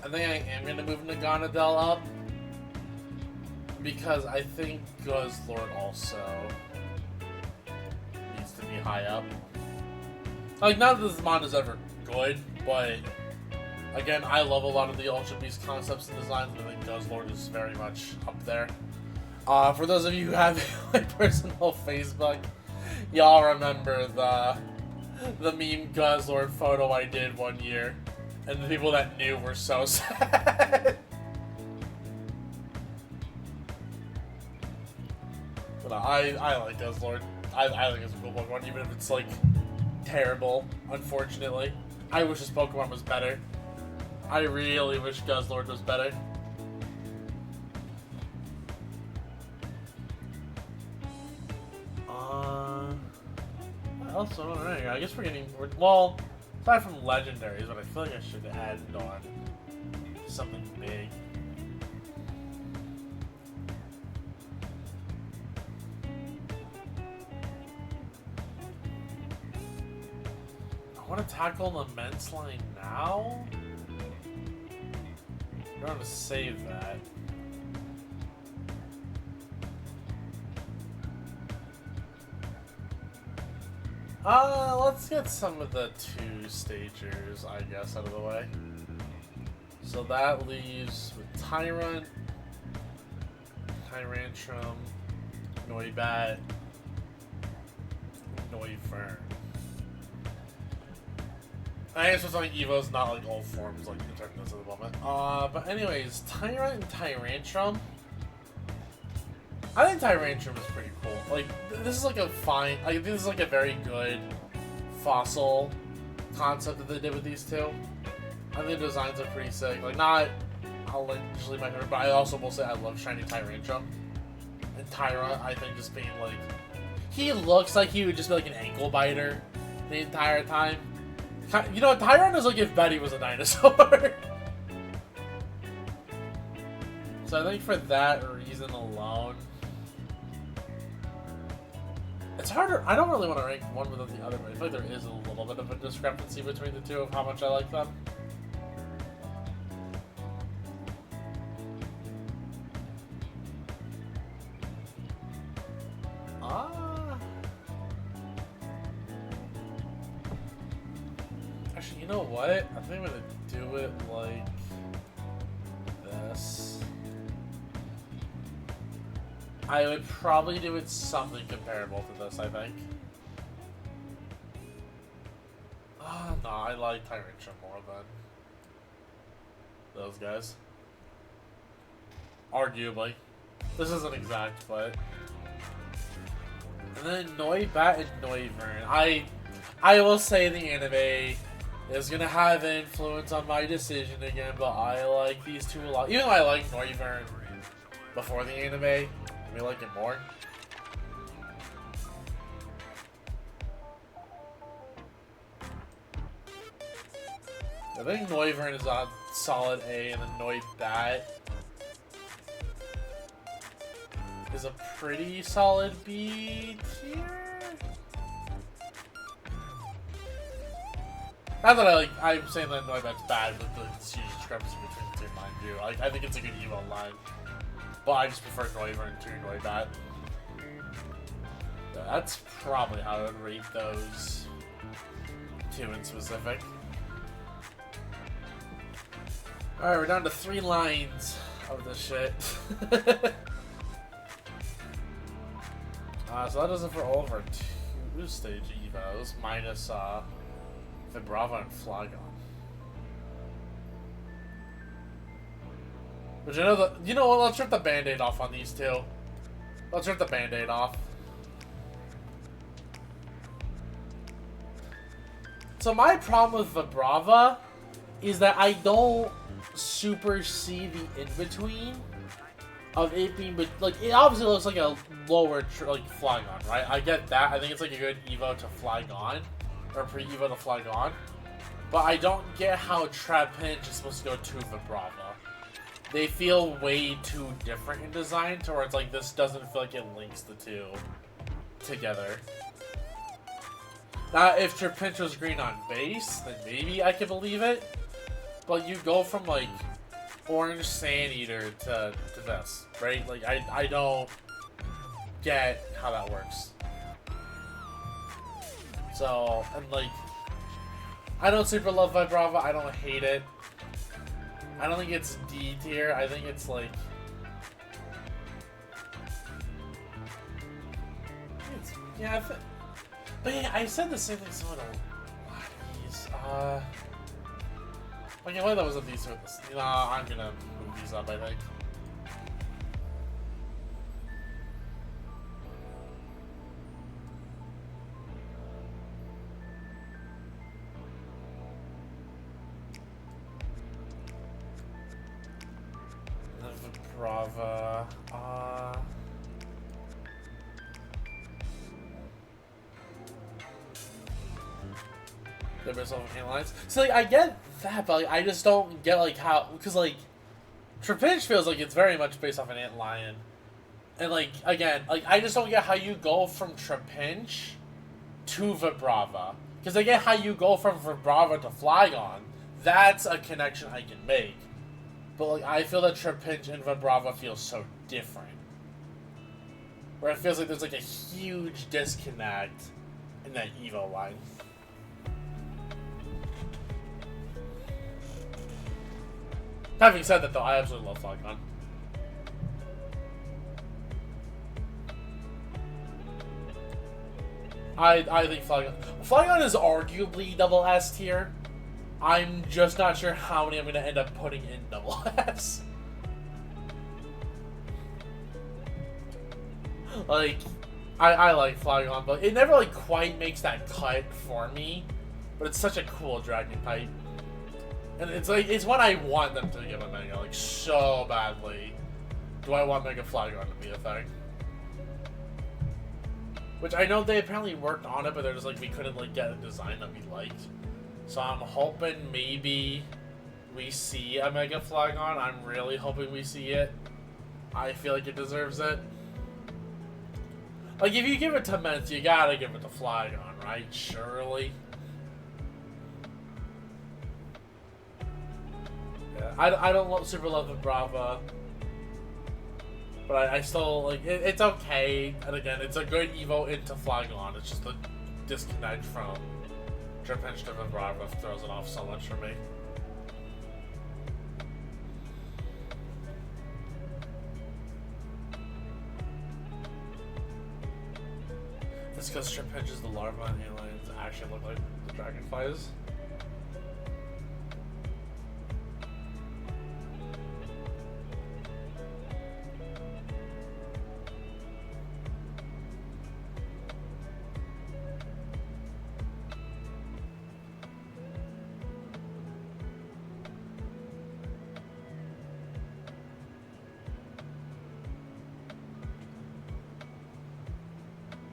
I think I am going to move Naganadel up. Because I think Guzzlord also needs to be high up. Like, not that this mod is ever good, but again, I love a lot of the Ultra Beast concepts and designs, and I think Guzzlord is very much up there. For those of you who have my personal Facebook, y'all remember the meme Guzzlord photo I did one year, and the people that knew were so sad. But I like Guzzlord. I think it's a cool Pokemon, even if it's like terrible, unfortunately. I wish this Pokemon was better. I really wish Guzzlord was better. What else? Alright, I guess well, aside from legendaries, but I feel like I should add on something big. I want to tackle the Immense Line now? I'm going to save that. Let's get some of the two stagers, I guess, out of the way. So that leaves with Tyrant, Tyrantrum, Noibat, Noivern. I guess it's like Evo's not like all forms like Eternatus at the moment. But anyways, Tyrant and Tyrantrum. I think Tyrantrum is pretty cool. Like, this is like a fine, I think this is like a very good fossil concept that they did with these two. I think the designs are pretty sick. Like, not usually my favorite, but I also will say I love shiny Tyrantrum. And Tyra, I think just being like, he looks like he would just be like an ankle biter the entire time. You know, Tyron is like if Betty was a dinosaur. So I think for that reason alone, it's harder. I don't really want to rank one within the other, but I feel like there is a little bit of a discrepancy between the two of how much I like them. Actually, you know what? I think I'm gonna do it like this. I would probably do it something comparable to this, I think. No, I like Tyrantrum more than those guys. Arguably. This isn't exact, but... And then Noibat and Noivern. I will say the anime is gonna have influence on my decision again, but I like these two a lot. Even though I like Noivern before the anime, I may like it more. I think Noivern is on solid A, and then Noibat is a pretty solid B tier. Not that I'm saying that Noibat's bad with the huge discrepancy between the two, mind you. I think it's a good Evo line. But I just prefer Noivern to Noibat. Yeah, that's probably how I would rate those two in specific. Alright, we're down to 3 lines of this shit. So that does it for all of our 2-stage Evos, minus Vibrava and Flygon. But you know what, let's rip the band-aid off on these two. Let's rip the band-aid off. So my problem with Vibrava is that I don't super see the in-between of it being, but like, it obviously looks like a lower like Flygon, right? I get that. I think it's like a good Evo to Flygon, or pre-Evo to Flygon, but I don't get how Trapinch is supposed to go to Vibrava. They feel way too different in design, to where it's like this doesn't feel like it links the two together. Now, if Trapinch was green on base, then maybe I could believe it. But you go from like Orange Sandeater to this, right? Like I don't get how that works. So, and like, I don't super love Vibrava. I don't hate it. I don't think it's D tier. I think it's like, yeah. But yeah, I said the same thing. Someone a lot of these. Okay, well, that was a decent. You know, I'm gonna move these up, I think. Vibrava. They're based off of hand lines. So like, I get that, but like, I just don't get like how, because like Trapinch feels like it's very much based off an antlion, and like again, like I just don't get how you go from Trapinch to Vibrava, because I get how you go from Vibrava to Flygon. That's a connection I can make, but like I feel that Trapinch and Vibrava feel so different, where it feels like there's like a huge disconnect in that Evo line. Having said that, though, I absolutely love Flygon. I think Flygon is arguably double S tier. I'm just not sure how many I'm going to end up putting in double S. Like, I like Flygon, but it never like quite makes that cut for me. But it's such a cool dragon type. And it's like, it's what I want them to give a Mega, like, so badly. Do I want Mega Flygon to be a thing? Which I know they apparently worked on it, but they're just like, we couldn't like get a design that we liked. So I'm hoping maybe we see a Mega Flygon. I'm really hoping we see it. I feel like it deserves it. Like, if you give it to Ment, you gotta give it to Flygon, right? Surely. Yeah, I don't super love Vibrava, but I still like it, it's okay. And again, it's a good Evo into Flygon. It's just the disconnect from Trapinch to Vibrava throws it off so much for me. It's because Trapinch is the larva and aliens actually look like the dragonflies.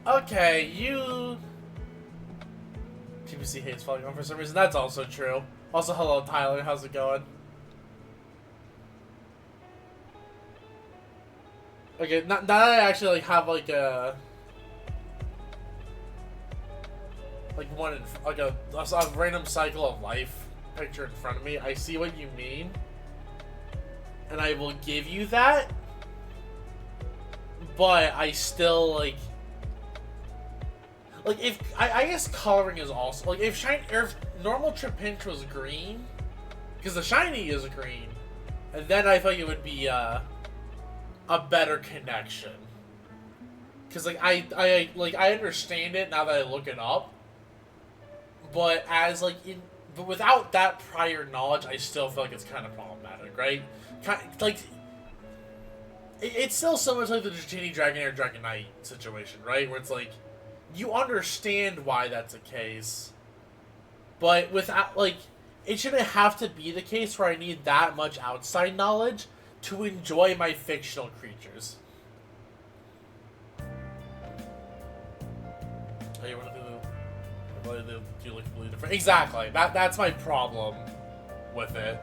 Okay, you... NPC hates Polygon for some reason. That's also true. Also, hello Tyler, how's it going? Okay, now that I actually like have like a a random cycle of life picture in front of me, I see what you mean, and I will give you that. But I still like if I guess coloring is also like if normal Trapinch was green, because the shiny is green, and then I thought it would be a better connection. Because like I understand it now that I look it up, but but without that prior knowledge, I still feel like it's kind of problematic, right? It's still similar to like the Dratini Dragonair Dragonite situation, right? Where it's like, you understand why that's the case, but without, like, it shouldn't have to be the case where I need that much outside knowledge to enjoy my fictional creatures. Oh, you want to do look completely different? Exactly. That's my problem with it.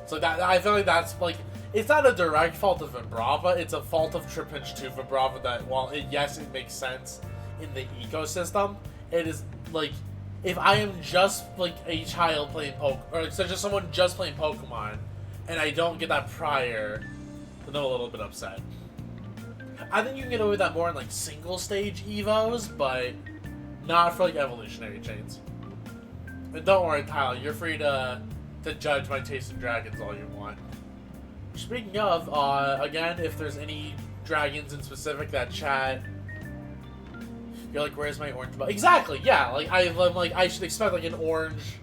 So that I feel like that's like, it's not a direct fault of Vibrava, it's a fault of Trapinch 2 Vibrava that, while yes, it makes sense in the ecosystem, it is, like, if I am just, like, a child playing or so just someone just playing Pokemon, and I don't get that prior, then I'm a little bit upset. I think you can get away with that more in, like, single-stage Evos, but not for, like, evolutionary chains. And don't worry, Tyler, you're free to judge my taste in dragons all you want. Speaking of, again, if there's any dragons in specific that chat, you're like, where's my orange bug? Exactly, yeah, like, I'm like, I should expect, like, an orange,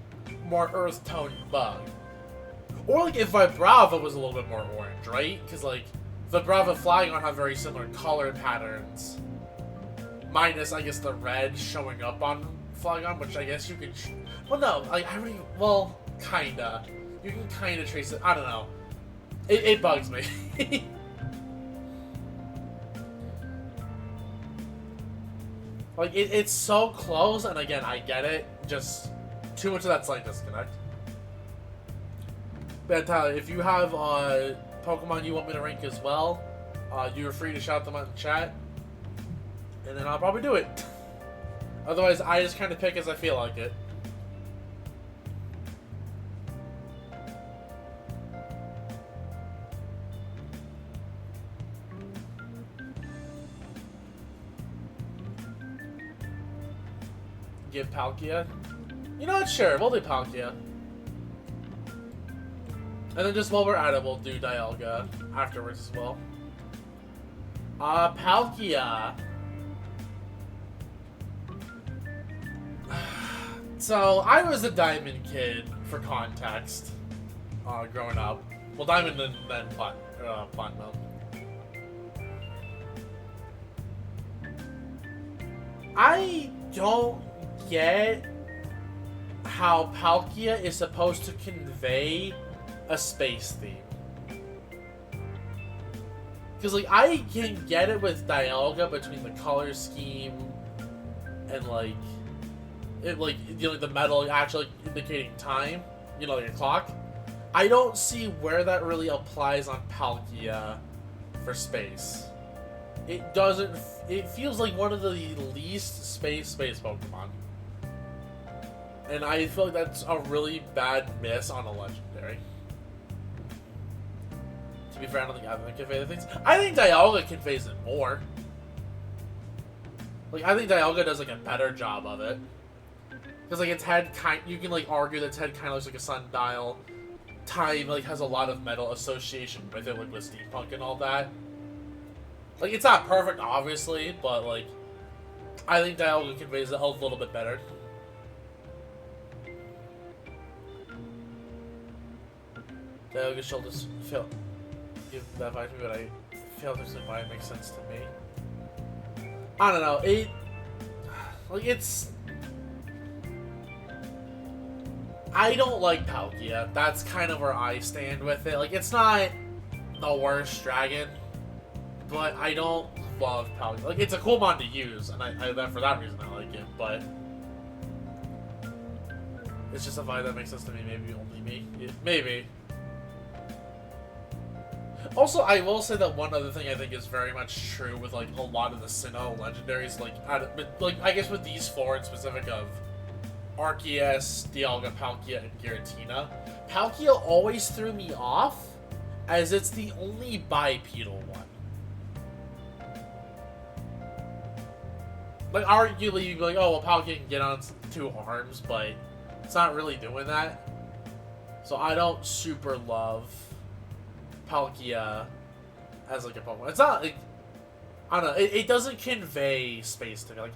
more earth-toned bug. Or, like, if Vibrava was a little bit more orange, right? Because, like, Vibrava Flygon have very similar color patterns. Minus, I guess, the red showing up on Flygon, which I guess you could... well, no, like, I already... well, kinda. You can kinda trace it. I don't know. It bugs me. Like, it's so close, and again, I get it. Just too much of that slight disconnect. But Tyler, if you have Pokemon you want me to rank as well, you're free to shout them out in chat, and then I'll probably do it. Otherwise, I just kind of pick as I feel like it. Give Palkia? You know what, sure, we'll do Palkia. And then just while we're at it, we'll do Dialga afterwards as well. Palkia. So, I was a Diamond kid, for context, growing up. Well, Diamond and then Platinum. I don't get how Palkia is supposed to convey a space theme. Because, like, I can get it with Dialga between the color scheme and, like, it, like, you know, the metal actually indicating time, you know, your clock. I don't see where that really applies on Palkia for space. It doesn't. It feels like one of the least space Pokemon, and I feel like that's a really bad miss on a legendary. To be fair, I don't think I've conveyed the things. I think Dialga conveys it more. Like, I think Dialga does like a better job of it, because like its head you can like argue that its head kind of looks like a sundial. Time like has a lot of metal association with it, like with steampunk and all that. Like, it's not perfect, obviously, but, like, I think Dialga conveys it a little bit better. Dialga shoulders feel give that vibe to me, but I feel there's why it makes sense to me. I don't know, I don't like Palkia. That's kind of where I stand with it. Like, it's not the worst dragon, but I don't love Palkia. Like, it's a cool mod to use, and I for that reason I like it, but It's just a vibe that makes sense to me. Maybe only me. Yeah, maybe. Also, I will say that one other thing I think is very much true with like a lot of the Sinnoh legendaries, like I guess with these four in specific of Arceus, Dialga, Palkia, and Giratina. Palkia always threw me off, as it's the only bipedal one. Like, arguably, you'd be like, oh, well, Palkia can get on 2 arms, but it's not really doing that. So I don't super love Palkia as, like, a Pokemon. It's not, like, I don't know, it doesn't convey space to me. Like,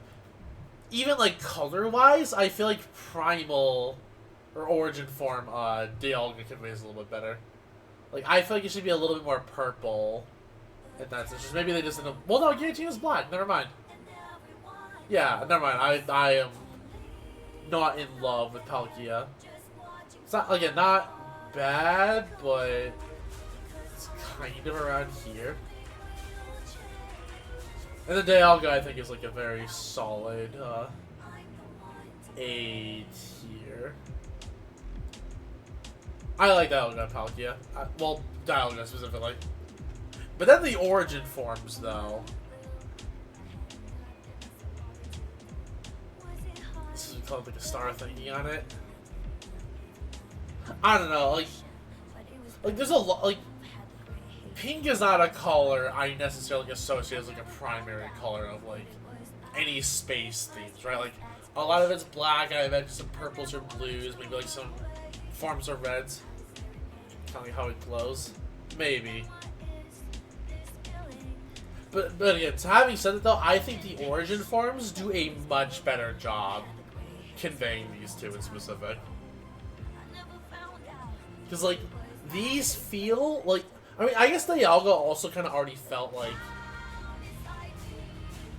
even, like, color-wise, I feel like Primal or Origin form Dialga conveys a little bit better. Like, I feel like it should be a little bit more purple. And that's just maybe they just didn't. Well, no, Giratina's black. Never mind. Yeah, never mind. I am not in love with Palkia. It's not, again, not bad, but it's kind of around here. And the Dialga, I think, is like a very solid A tier. I like Dialga and Palkia. Well, Dialga specifically. But then the Origin forms, though. This is called like a star thingy on it. I don't know, like there's a lot, like, pink is not a color I necessarily associate as like a primary color of like any space themes, right? Like a lot of it's black, I bet some purples or blues, maybe like some forms of reds. Kind of like how it glows, maybe. But again, so having said it though, I think the Origin forms do a much better job conveying these two in specific. Because, like, these feel like... I mean, I guess Dialga also kind of already felt like...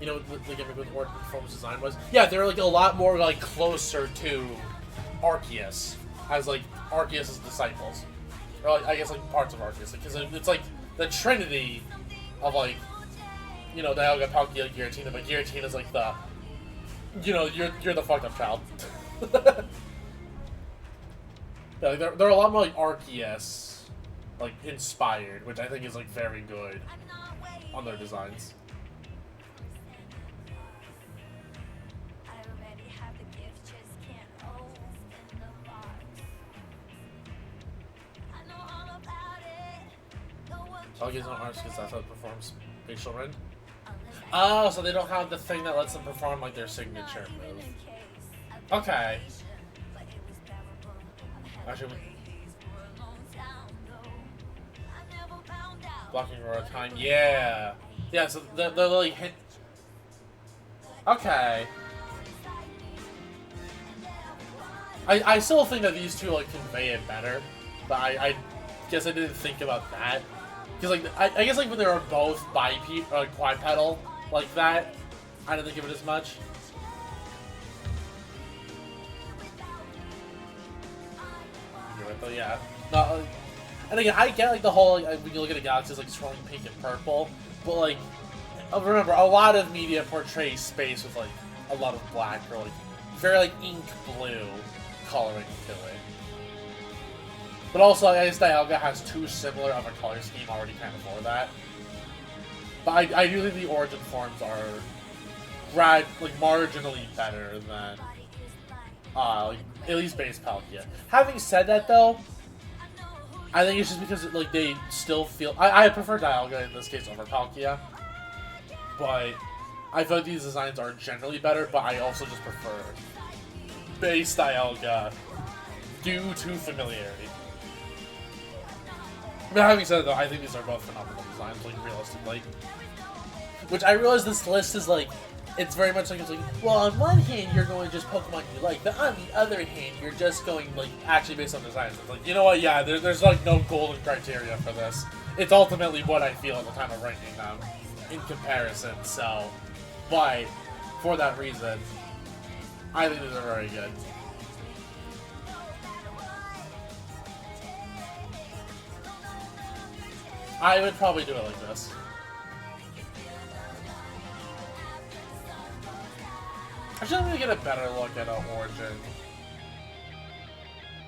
You know, the gimmick with Origin forms design was... Yeah, they're, like, a lot more, like, closer to Arceus. As, like, Arceus' disciples. Or, like, I guess, like, parts of Arceus. Because it's, like, the trinity of, like... You know, Dialga, Palkia, Giratina. But Giratina's, like, the... You know, you're the fucked up child. Yeah, like they're a lot more like Arceus, like inspired, which I think is like very good on their designs. Palkia's not arms because that's how it performs facial rend. Oh, so they don't have the thing that lets them perform like their signature move. Okay. Actually, blocking roar time, yeah. Yeah, so they're like hit. Okay. I still think that these two like convey it better, but I guess I didn't think about that. Because like I guess like when they were both quadpedal like that, I didn't think of it as much. But yeah, no, and again, I get like the whole like, when you look at the galaxies like swirling pink and purple, but like remember a lot of media portrays space with like a lot of black or like very like ink blue coloring to it. But also, I guess Dialga has too similar of a color scheme already kind of for that. But I do think the Origin forms are marginally better than like at least base Palkia. Having said that though, I think it's just because like they still feel I prefer Dialga in this case over Palkia. But I feel like these designs are generally better, but I also just prefer base Dialga due to familiarity. But having said that though, I think these are both phenomenal designs, like realistically. Which I realize this list is like it's very much like, it's like, well, on one hand, you're going just Pokemon you like, but on the other hand, you're just going, like, actually based on designs. It's like, you know what, yeah, there's like, no golden criteria for this. It's ultimately what I feel at the time of ranking them in comparison, so. But, for that reason, I think these are very good. I would probably do it like this. Actually, I'm gonna get a better look at Origin.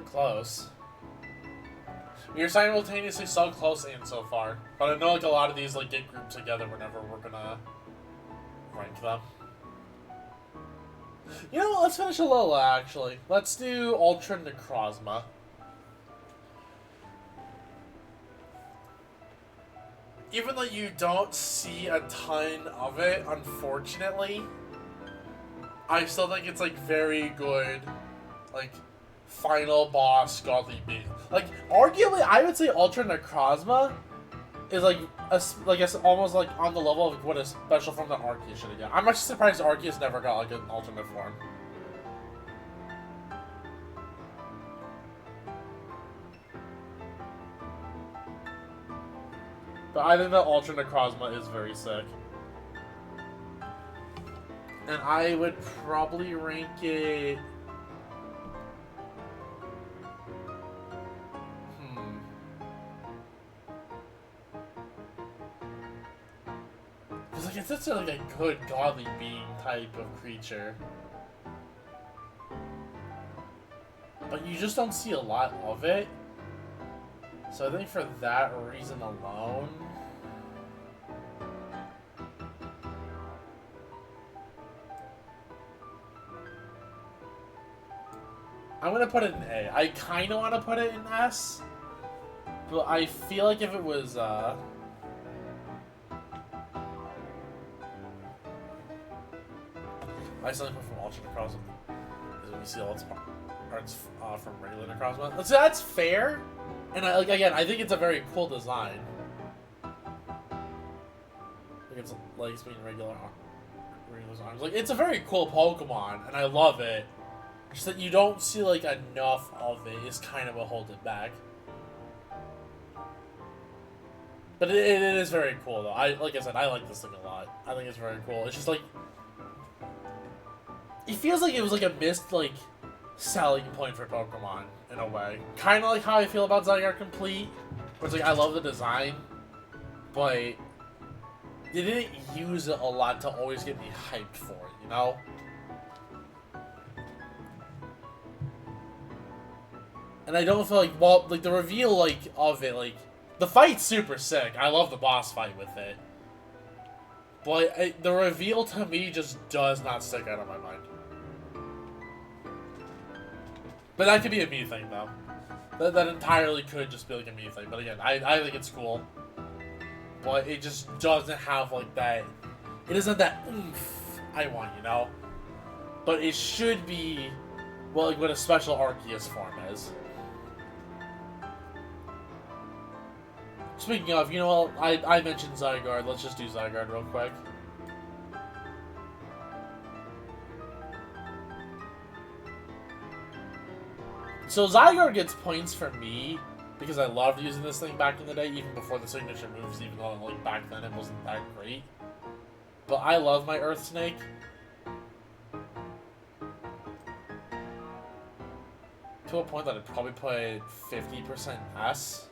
We're close. We're simultaneously so close and so far. But I know like a lot of these like get grouped together whenever we're gonna rank them. You know what? Let's finish Alola actually. Let's do Ultra Necrozma. Even though you don't see a ton of it, unfortunately, I still think it's like very good, like final boss godly beat. Like arguably, I would say Ultra Necrozma is like almost like on the level of what a special form that Arceus should have got. I'm actually surprised Arceus never got like an alternate form. But I think that Ultra Necrozma is very sick. And I would probably rank it... Because like, it's such like a good godly being type of creature. But you just don't see a lot of it. So I think for that reason alone... I'm gonna put it in A. I kinda wanna put it in S. But I feel like if it was, I still put from Ultra Necrozma. Because when you see all its parts from regular Necrozma. So that's fair. And I, like again, I think it's a very cool design. Like it's being regular arms. Like it's a very cool Pokemon, and I love it. Just that you don't see like enough of it is kind of what holds it back. But it is very cool though. Like I said, I like this thing a lot. I think it's very cool. It's just like it feels like it was like a missed like selling point for Pokemon in a way. Kind of like how I feel about Zygarde Complete, where it's like I love the design, but they didn't use it a lot to always get me hyped for it, you know? And I don't feel like, well, like the reveal like of it, like the fight's super sick. I love the boss fight with it, but the reveal to me just does not stick out of my mind. But that could be a me thing, though. That entirely could just be like a me thing. But again, I think it's cool. But it just doesn't have like that. It isn't that oomph I want, you know? But it should be, well, like what a special Arceus form is. Speaking of, you know, I mentioned Zygarde. Let's just do Zygarde real quick. So Zygarde gets points for me because I loved using this thing back in the day, even before the signature moves, even though like back then it wasn't that great. But I love my Earth Snake. To a point that I'd probably put 50% S.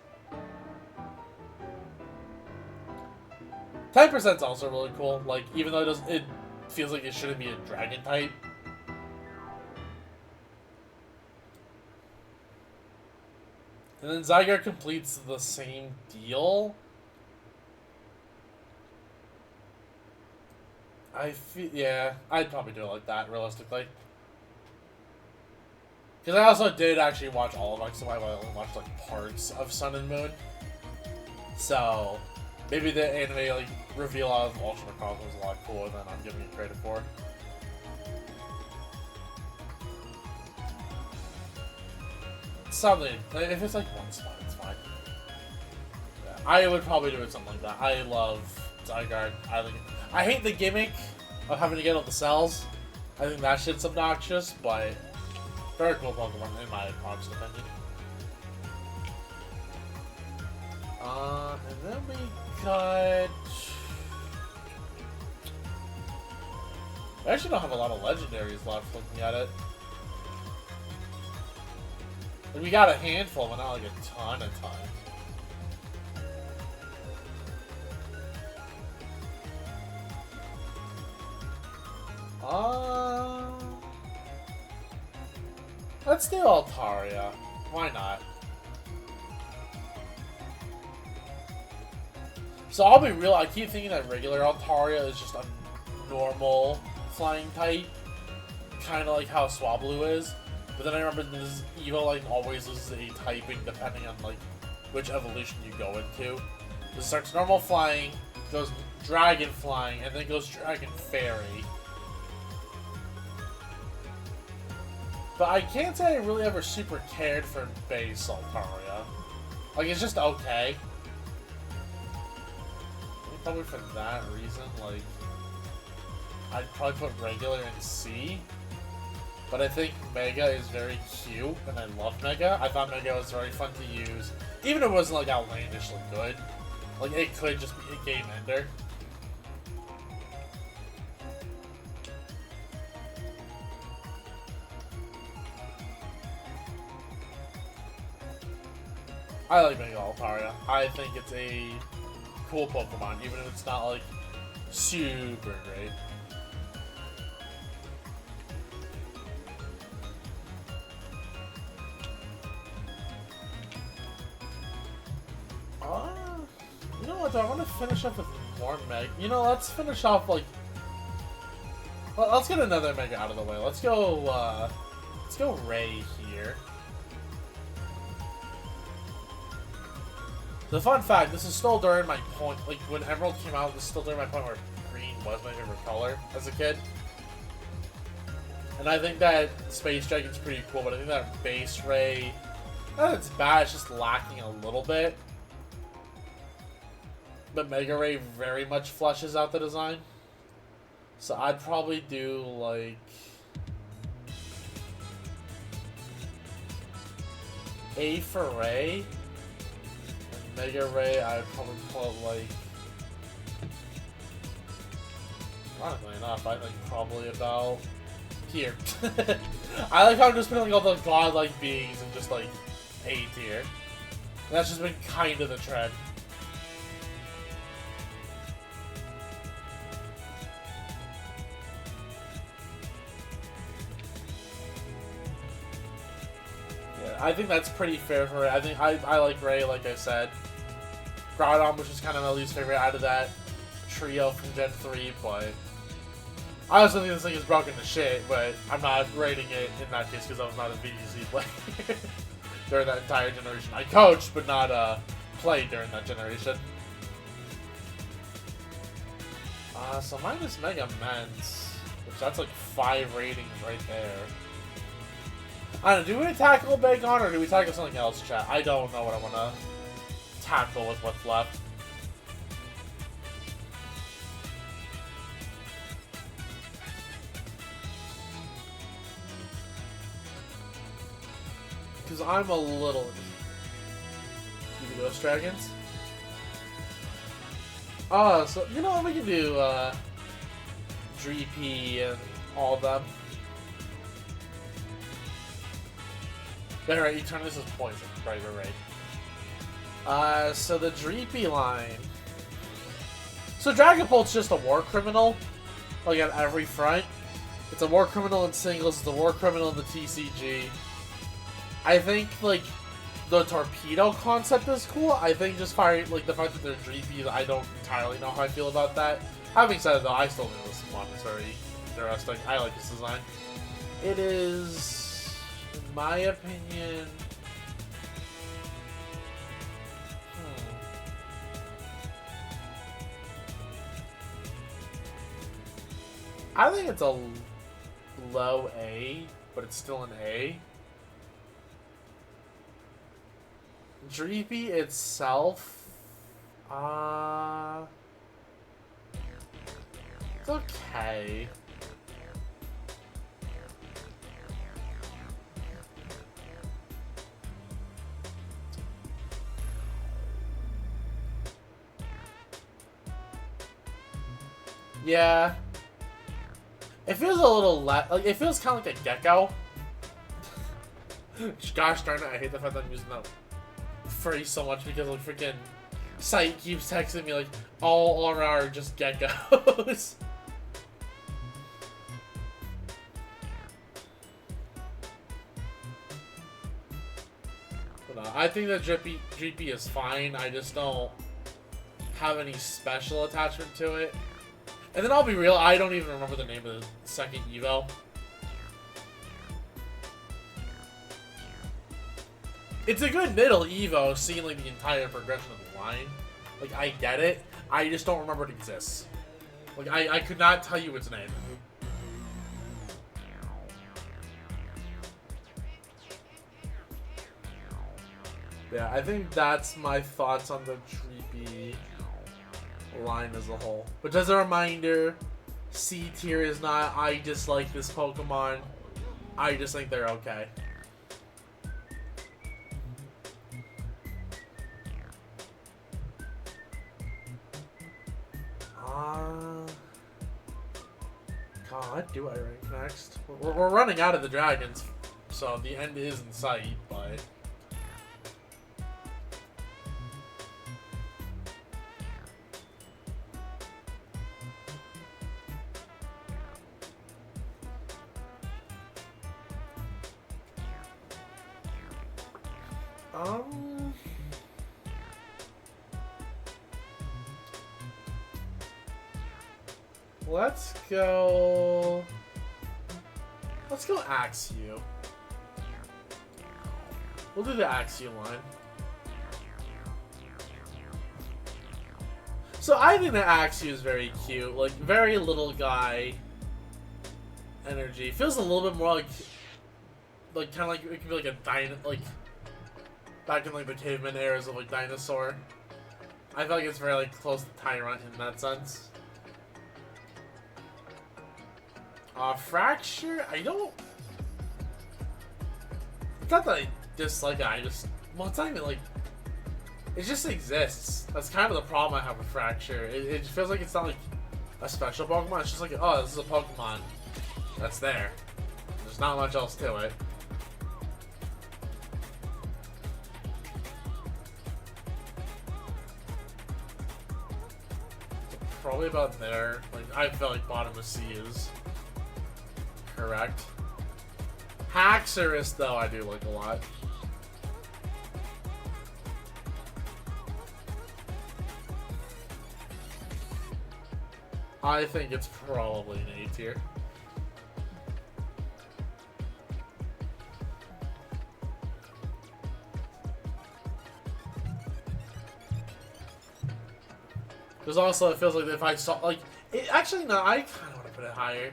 10% is also really cool. Like, even though it feels like it shouldn't be a dragon type. And then Zygarde completes the same deal. Yeah, I'd probably do it like that, realistically. Because I also did actually watch all of X and Y, but I only watched like parts of Sun and Moon. So maybe the anime like reveal of Ultra Necrozma was a lot cooler than I'm giving it credit for. Something. If it's like one spot, it's fine. Yeah, I would probably do it something like that. I love Zygarde. I hate the gimmick of having to get all the cells. I think that shit's obnoxious, but very cool Pokemon in my honest opinion. And then we got... I actually don't have a lot of legendaries left looking at it. Like, we got a handful, but not like a ton. Let's do Altaria. Why not? So I'll be real, I keep thinking that regular Altaria is just a normal flying type. Kind of like how Swablu is. But then I remember this Evo always loses a typing depending on which evolution you go into. It starts normal flying, goes dragon flying, and then goes dragon fairy. But I can't say I really ever super cared for base Altaria. It's just okay. Probably for that reason, I'd probably put regular in C. But I think Mega is very cute, and I love Mega. I thought Mega was very fun to use. Even if it wasn't, outlandishly good. It could just be a game ender. I like Mega Altaria. I think it's a cool Pokemon, even if it's not, super great. You know what, though? I want to finish up with more Mega. Let's finish off, let's get another Mega out of the way. Let's go Ray here. The fun fact, this is still during my point, when Emerald came out, this is still during my point where green was my favorite color as a kid. And I think that Space Dragon's pretty cool, but I think that base Ray, not that it's bad, it's just lacking a little bit. But Mega Ray very much fleshes out the design. So I'd probably do, A for Ray. Mega Ray, I'd probably put, ironically enough, I think probably about here. I like how I'm just putting, all the godlike beings and just, A tier. And that's just been kind of the trend. Yeah, I think that's pretty fair for Ray. I think I like Ray, like I said. Groudon, which is kind of my least favorite out of that trio from Gen 3, but I also think this thing is broken to shit, but I'm not rating it in that case because I was not a VGC player during that entire generation. I coached, but not played during that generation. So mine is Mega Mens, which that's 5 ratings right there. I don't know, do we tackle Bagon or do we tackle something else, chat? I don't know what I want to tackle with what's left. Because I'm a little... You can Ghost Dragons? So, you know what, we can do, Dreepy and all of them. Yeah, right, Eternatus is poison. Right. So the Dreepy line. So Dragapult's just a war criminal, on every front. It's a war criminal in singles, it's a war criminal in the TCG. I think, the torpedo concept is cool. I think just firing, the fact that they're Dreepy, I don't entirely know how I feel about that. Having said it, though, I still think this one is very interesting. I like this design. It is, in my opinion... I think it's a low A, but it's still an A. Dreepy itself, it's okay. Yeah. It feels a little it feels kind of like a gecko. Gosh darn it, I hate the fact that I'm using that phrase so much because freaking Sight keeps texting me all around are just geckos. know. I think that Drippy is fine. I just don't have any special attachment to it. And then I'll be real, I don't even remember the name of the second Evo. It's a good middle Evo, seeing like the entire progression of the line. Like, I get it. I just don't remember it exists. Like, I could not tell you its name. Yeah, I think that's my thoughts on the Dreepy line as a whole. But as a reminder, C tier is not I dislike this Pokemon. I just think they're okay. God, what do I rank next? We're running out of the dragons, so the end is in sight, but... Let's go Axew. We'll do the Axew line. So I think the Axew is very cute, like very little guy energy. Feels a little bit more like kind of like it could be like a like back in like the caveman eras of like dinosaur. I feel like it's very like close to Tyrant in that sense. Fracture, I don't... It's not that I dislike it, I just... Well, it's not even like... It just exists. That's kind of the problem I have with Fracture. It feels like it's not like a special Pokemon, it's just like, oh, this is a Pokemon that's there. There's not much else to it. Probably about there. Like, I feel like bottom of C is... correct. Haxorus, though, I do like a lot. I think it's probably an A tier. Because also, it feels like if I saw, like, actually, no, I kind of want to put it higher.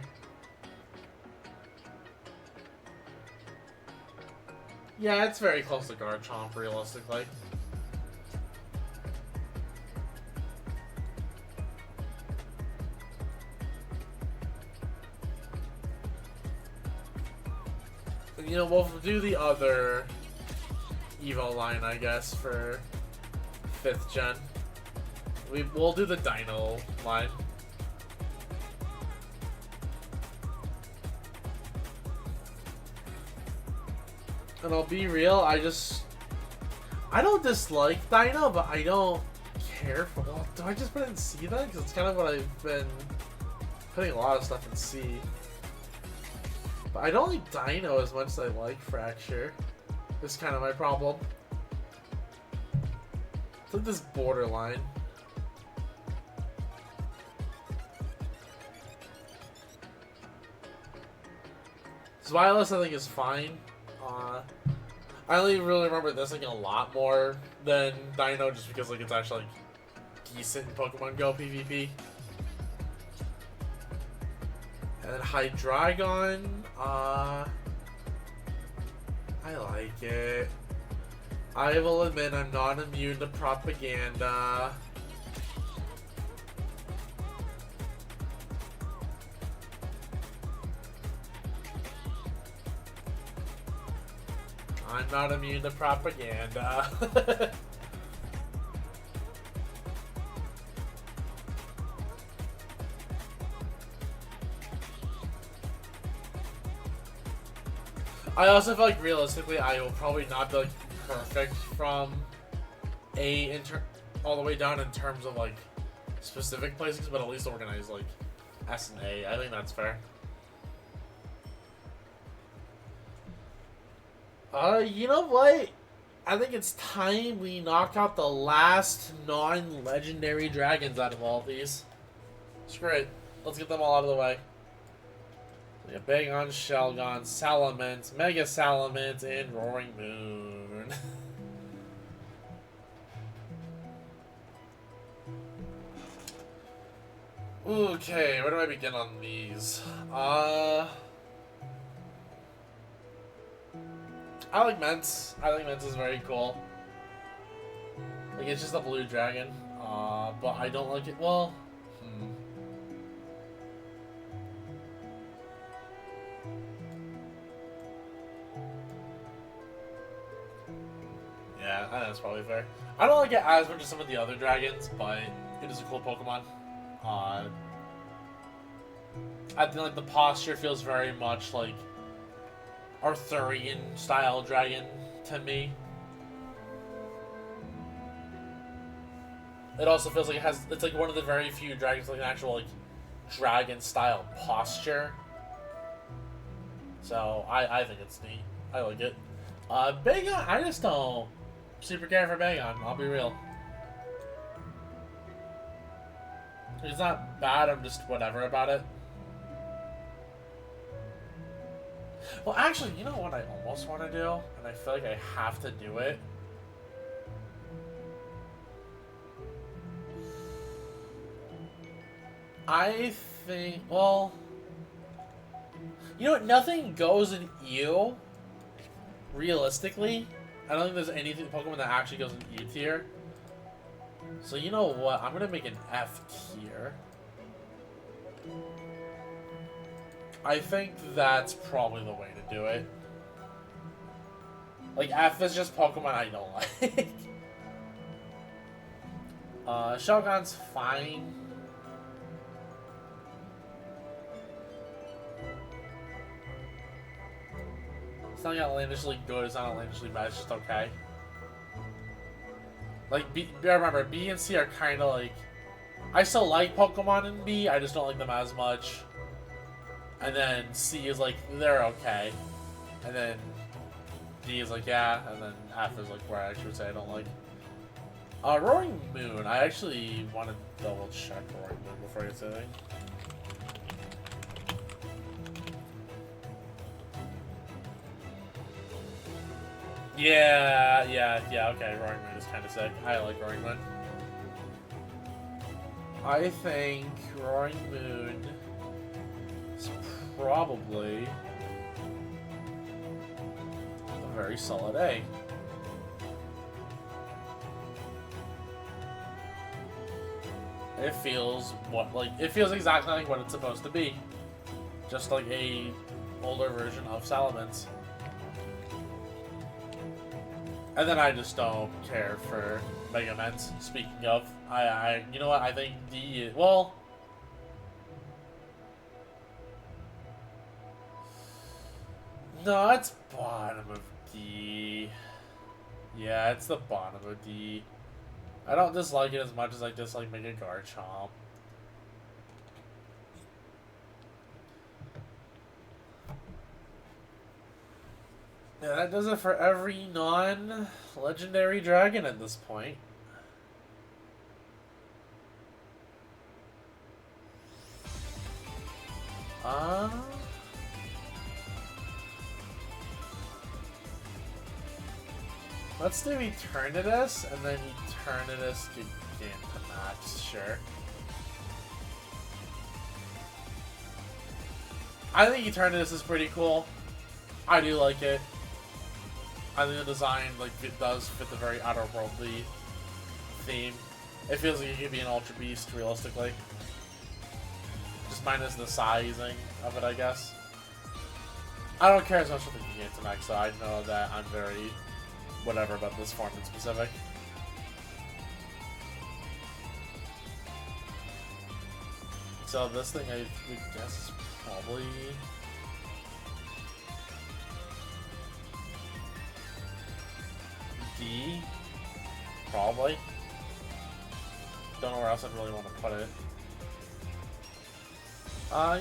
Yeah, it's very close to Garchomp, realistically. You know, we'll do the other Evo line, I guess, for 5th gen. We'll do the Dino line. And I'll be real, I don't dislike Dino, but I don't care for... Well, do I just put it in C then? Because it's kind of what I've been putting a lot of stuff in C. But I don't like Dino as much as I like Fracture. That's kind of my problem. It's like this borderline. Zweilous I think is fine. I only really remember this like a lot more than Dino just because like it's actually like decent in Pokemon Go PvP. And then Hydreigon, I like it. I will admit I'm not immune to propaganda. I'm not immune to propaganda. I also feel like realistically I will probably not be like perfect from A all the way down in terms of like specific places, but at least organize like S and A. I think that's fair. You know what? I think it's time we knock out the last non-legendary dragons out of all of these. Screw it. Let's get them all out of the way. We got Bagon, Shelgon, Salamence, Mega Salamence, and Roaring Moon. Okay, where do I begin on these? I like Mence. I think Mence is very cool. Like, it's just a blue dragon. But I don't like it. Well, yeah, I think that's probably fair. I don't like it as much as some of the other dragons, but it is a cool Pokemon. I think like the posture feels very much like Arthurian style dragon to me. It also feels like it's like one of the very few dragons with like an actual like dragon style posture. So I think it's neat. I like it. Bagon, I just don't super care for Bagon, I'll be real. It's not bad, I'm just whatever about it. Well, actually, you know what I almost want to do? And I feel like I have to do it. I think, well... You know what? Nothing goes in E, realistically. I don't think there's anything Pokemon that actually goes in E tier. So you know what? I'm gonna make an F tier. I think that's probably the way to do it. Like, F is just Pokemon I don't like. Shogun's fine. It's not outlandishly good, it's not outlandishly bad, it's just okay. Like, remember, B and C are kind of like... I still like Pokemon in B, I just don't like them as much. And then C is like, they're okay. And then D is like, yeah. And then F is like where I actually would say I don't like. Roaring Moon. I actually want to double check Roaring Moon before I get to anything. Yeah, okay. Roaring Moon is kind of sick. I like Roaring Moon. I think Roaring Moon is probably a very solid A. It feels it feels exactly like what it's supposed to be. Just like a older version of Salamence. And then I just don't care for Mega Mence. Speaking of, you know what? I think D is, well, no, it's bottom of D. Yeah, it's the bottom of D. I don't dislike it as much as I dislike Mega Garchomp. Yeah, that does it for every non-legendary dragon at this point. Let's do Eternatus, and then Eternatus Gigantamax, sure. I think Eternatus is pretty cool. I do like it. I think the design, like, it does fit the very outer-worldly theme. It feels like it could be an Ultra Beast, realistically. Just minus the sizing of it, I guess. I don't care as much for the Gigantamax, so I know that I'm very whatever about this form in specific. So this thing, I would guess, is probably... D? Probably. Don't know where else I'd really want to put it.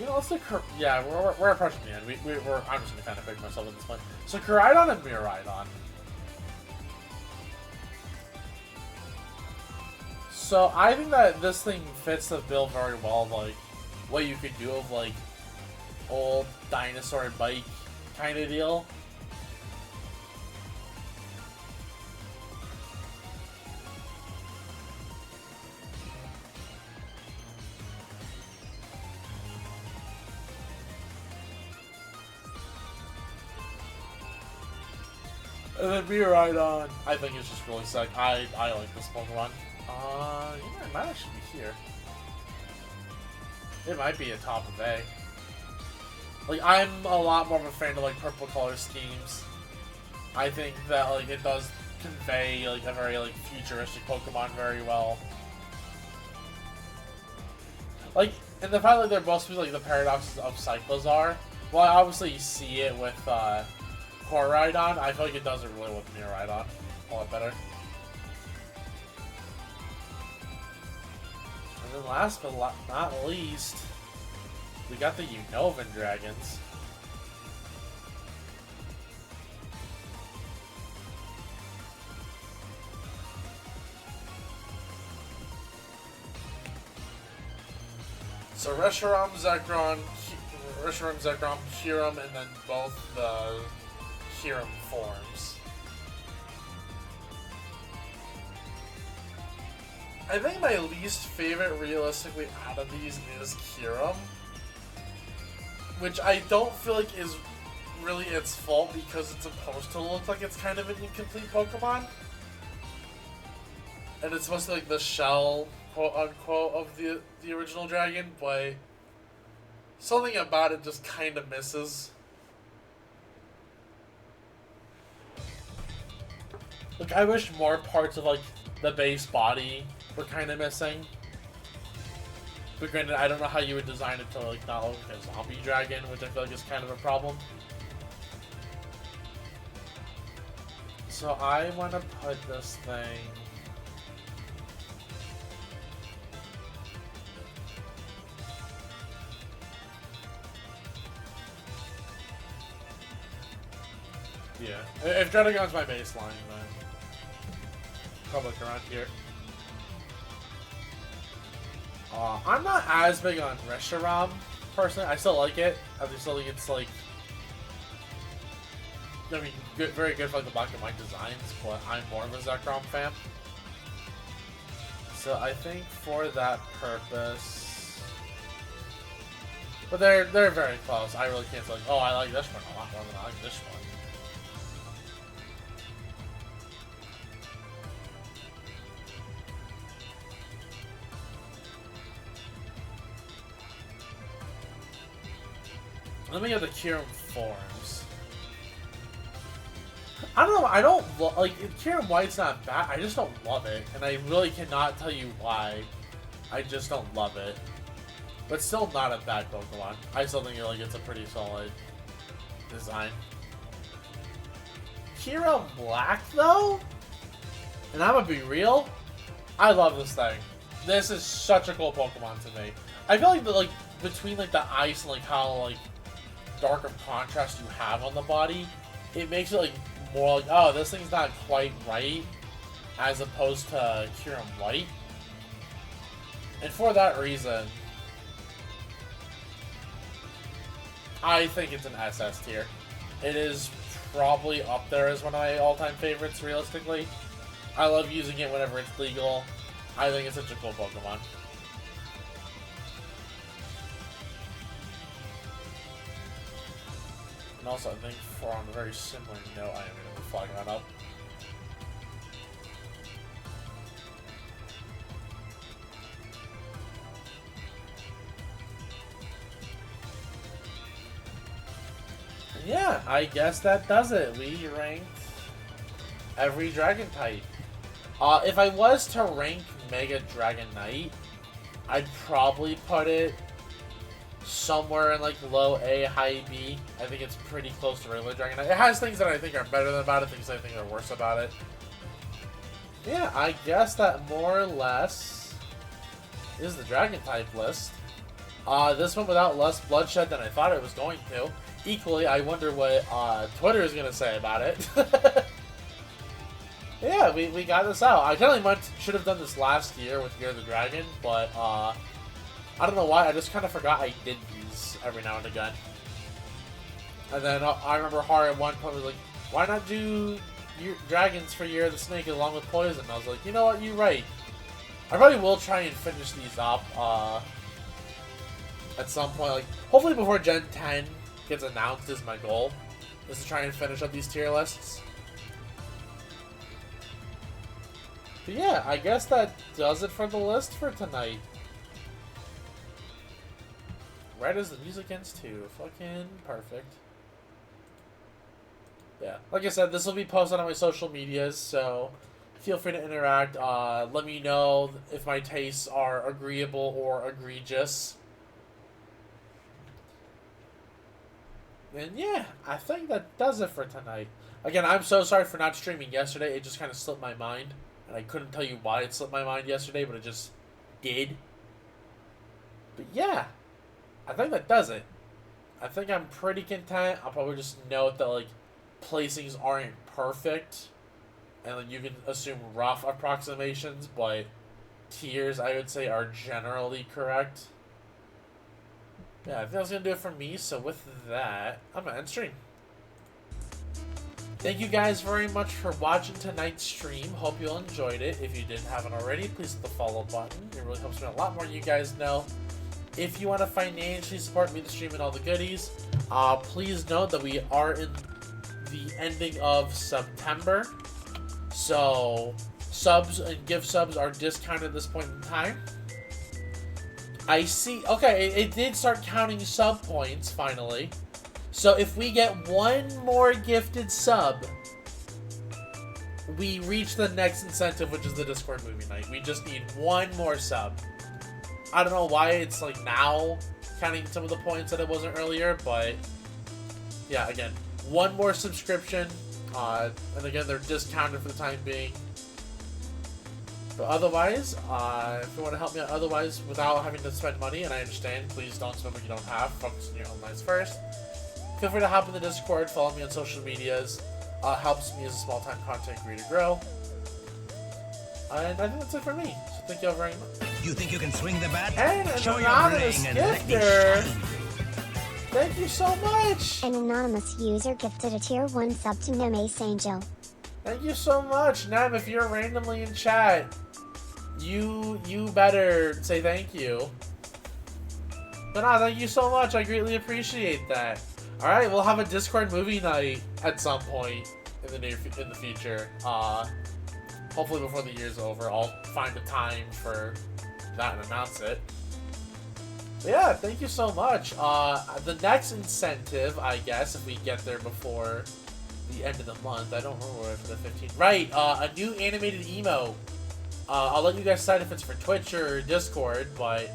You know, let's do yeah, we're approaching the end. I'm just gonna kind of pick myself at this point. So Koraidon and Miraidon. So I think that this thing fits the bill very well, like what you could do of like old dinosaur bike kind of deal. And then Miraidon, I think it's just really sick. I like this Pokemon. Yeah, it might actually be here. It might be a top of A. Like, I'm a lot more of a fan of, like, purple color schemes. I think that, like, it does convey, like, a very, like, futuristic Pokemon very well. Like, and the fact that they're both supposed to be, like, the paradoxes of Cyclozar, well, I obviously see it with, Koraidon. I feel like it does it really with Miraidon a lot better. And then last but not least, we got the Unova Dragons. So Reshiram, Zekrom, Kyurem, and then both the Kyurem forms. I think my least favorite, realistically, out of these is Kyurem, which I don't feel like is really its fault because it's supposed to look like it's kind of an incomplete Pokemon. And it's supposed to be like the shell, quote-unquote, of the original dragon, but something about it just kind of misses. Like, I wish more parts of, like, the base body were kind of missing. But granted, I don't know how you would design it to, like, not look like a zombie dragon, which I feel like is kind of a problem. So I want to put this thing... Yeah, if Dredagon's my baseline, then probably around here. I'm not as big on Reshiram, personally. I still like it. I still think it's like, I mean, good, very good for like the black and white designs, but I'm more of a Zekrom fan. So I think for that purpose, but they're very close. I really can't say like, oh, I like this one a lot more than I like this one. Let me get the Kyurem forms. I don't know, I don't like Kyurem White's not bad, I just don't love it, and I really cannot tell you why. I just don't love it. But still not a bad Pokemon. I still think like it's a pretty solid design. Kyurem Black though? And I'm gonna be real, I love this thing. This is such a cool Pokemon to me. I feel like between like the ice and like how like dark of contrast you have on the body, it makes it like more like, oh, this thing's not quite right, as opposed to Kyurem White. And for that reason, I think it's an SS tier. It is probably up there as one of my all-time favorites, realistically. I love using it whenever it's legal. I think it's such a cool Pokemon. And also, I think on a very similar note, I am going to flag that up. And yeah, I guess that does it. We ranked every dragon type. If I was to rank Mega Dragon Knight, I'd probably put it somewhere in like low A, high B. I think it's pretty close to regular Dragon Knight. It has things that I think are better about it, things I think are worse about it. Yeah, I guess that more or less is the Dragon type list. This one without less bloodshed than I thought it was going to. Equally, I wonder what Twitter is going to say about it. Yeah, we got this out. I generally should have done this last year with Year of the Dragon, but I don't know why. I just kind of forgot I did these every now and again. And then I remember Har at one point was like, "Why not do dragons for Year of the Snake along with Poison?" And I was like, you know what? You're right. I probably will try and finish these up at some point. Like hopefully before Gen 10 gets announced is my goal. Is to try and finish up these tier lists. But yeah, I guess that does it for the list for tonight. Right as the music ends too. Fucking perfect. Yeah, like I said, this will be posted on my social medias, so feel free to interact. Let me know if my tastes are agreeable or egregious. And yeah, I think that does it for tonight. Again, I'm so sorry for not streaming yesterday. It just kind of slipped my mind. And I couldn't tell you why it slipped my mind yesterday, but it just did. But yeah, I think that does it. I think I'm pretty content. I'll probably just note that, like, placings aren't perfect. And like, you can assume rough approximations, but tiers, I would say, are generally correct. Yeah, I think that's going to do it for me. So with that, I'm going to end stream. Thank you guys very much for watching tonight's stream. Hope you all enjoyed it. If you didn't have it already, please hit the follow button. It really helps me a lot more. You guys know. If you want to financially support me, the stream, and all the goodies, please note that we are in the ending of September. So subs and gift subs are discounted at this point in time. I see. Okay, it did start counting sub points finally. So if we get one more gifted sub, we reach the next incentive, which is the Discord movie night. We just need one more sub. I don't know why it's like now counting some of the points that it wasn't earlier, but yeah, again, one more subscription, and again, they're discounted for the time being. But otherwise, if you want to help me out otherwise without having to spend money, and I understand, please don't spend what you don't have, focus on your own lives first. Feel free to hop in the Discord, follow me on social medias. Helps me as a small-time content creator grow. And I think that's it for me. So thank you all very much. You think you can swing the bat? And an Show anonymous your ring and let me gifter. shine. Thank you so much. An anonymous user gifted a tier 1 sub to Neme's Angel. Thank you so much, Nem. If you're randomly in chat, you better say thank you. But no, thank you so much. I greatly appreciate that. All right, we'll have a Discord movie night at some point in the future. Hopefully before the year's over, I'll find a time for that and announce it. But yeah, thank you so much. The next incentive, I guess, if we get there before the end of the month, I don't remember for the 15th. Right, a new animated emote. I'll let you guys decide if it's for Twitch or Discord, but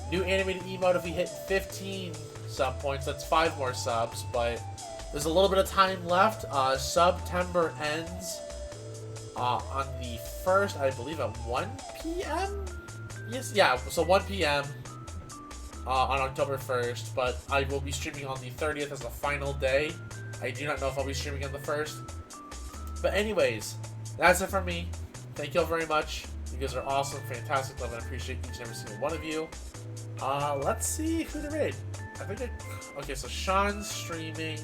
new animated emote if we hit 15 sub points. That's 5 more subs, but there's a little bit of time left. September ends on the 1st, I believe, at 1 p.m.? Yes, yeah, so 1 p.m. On October 1st, but I will be streaming on the 30th as the final day. I do not know if I'll be streaming on the 1st. But anyways, that's it from me. Thank you all very much. You guys are awesome, fantastic, love, and appreciate each and every single one of you. Let's see who to raid. Okay, so Sean's streaming.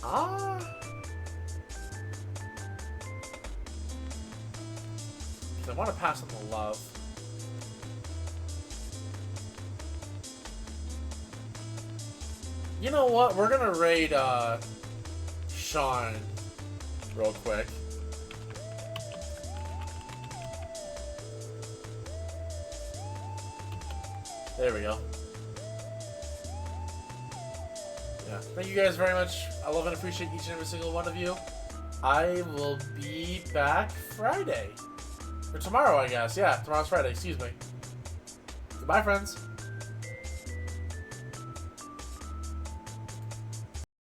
I want to pass on the love. You know what? We're gonna raid Sean real quick. There we go. Yeah. Thank you guys very much. I love and appreciate each and every single one of you. I will be back Friday. Or tomorrow, I guess. Yeah, tomorrow's Friday. Excuse me. Goodbye, friends.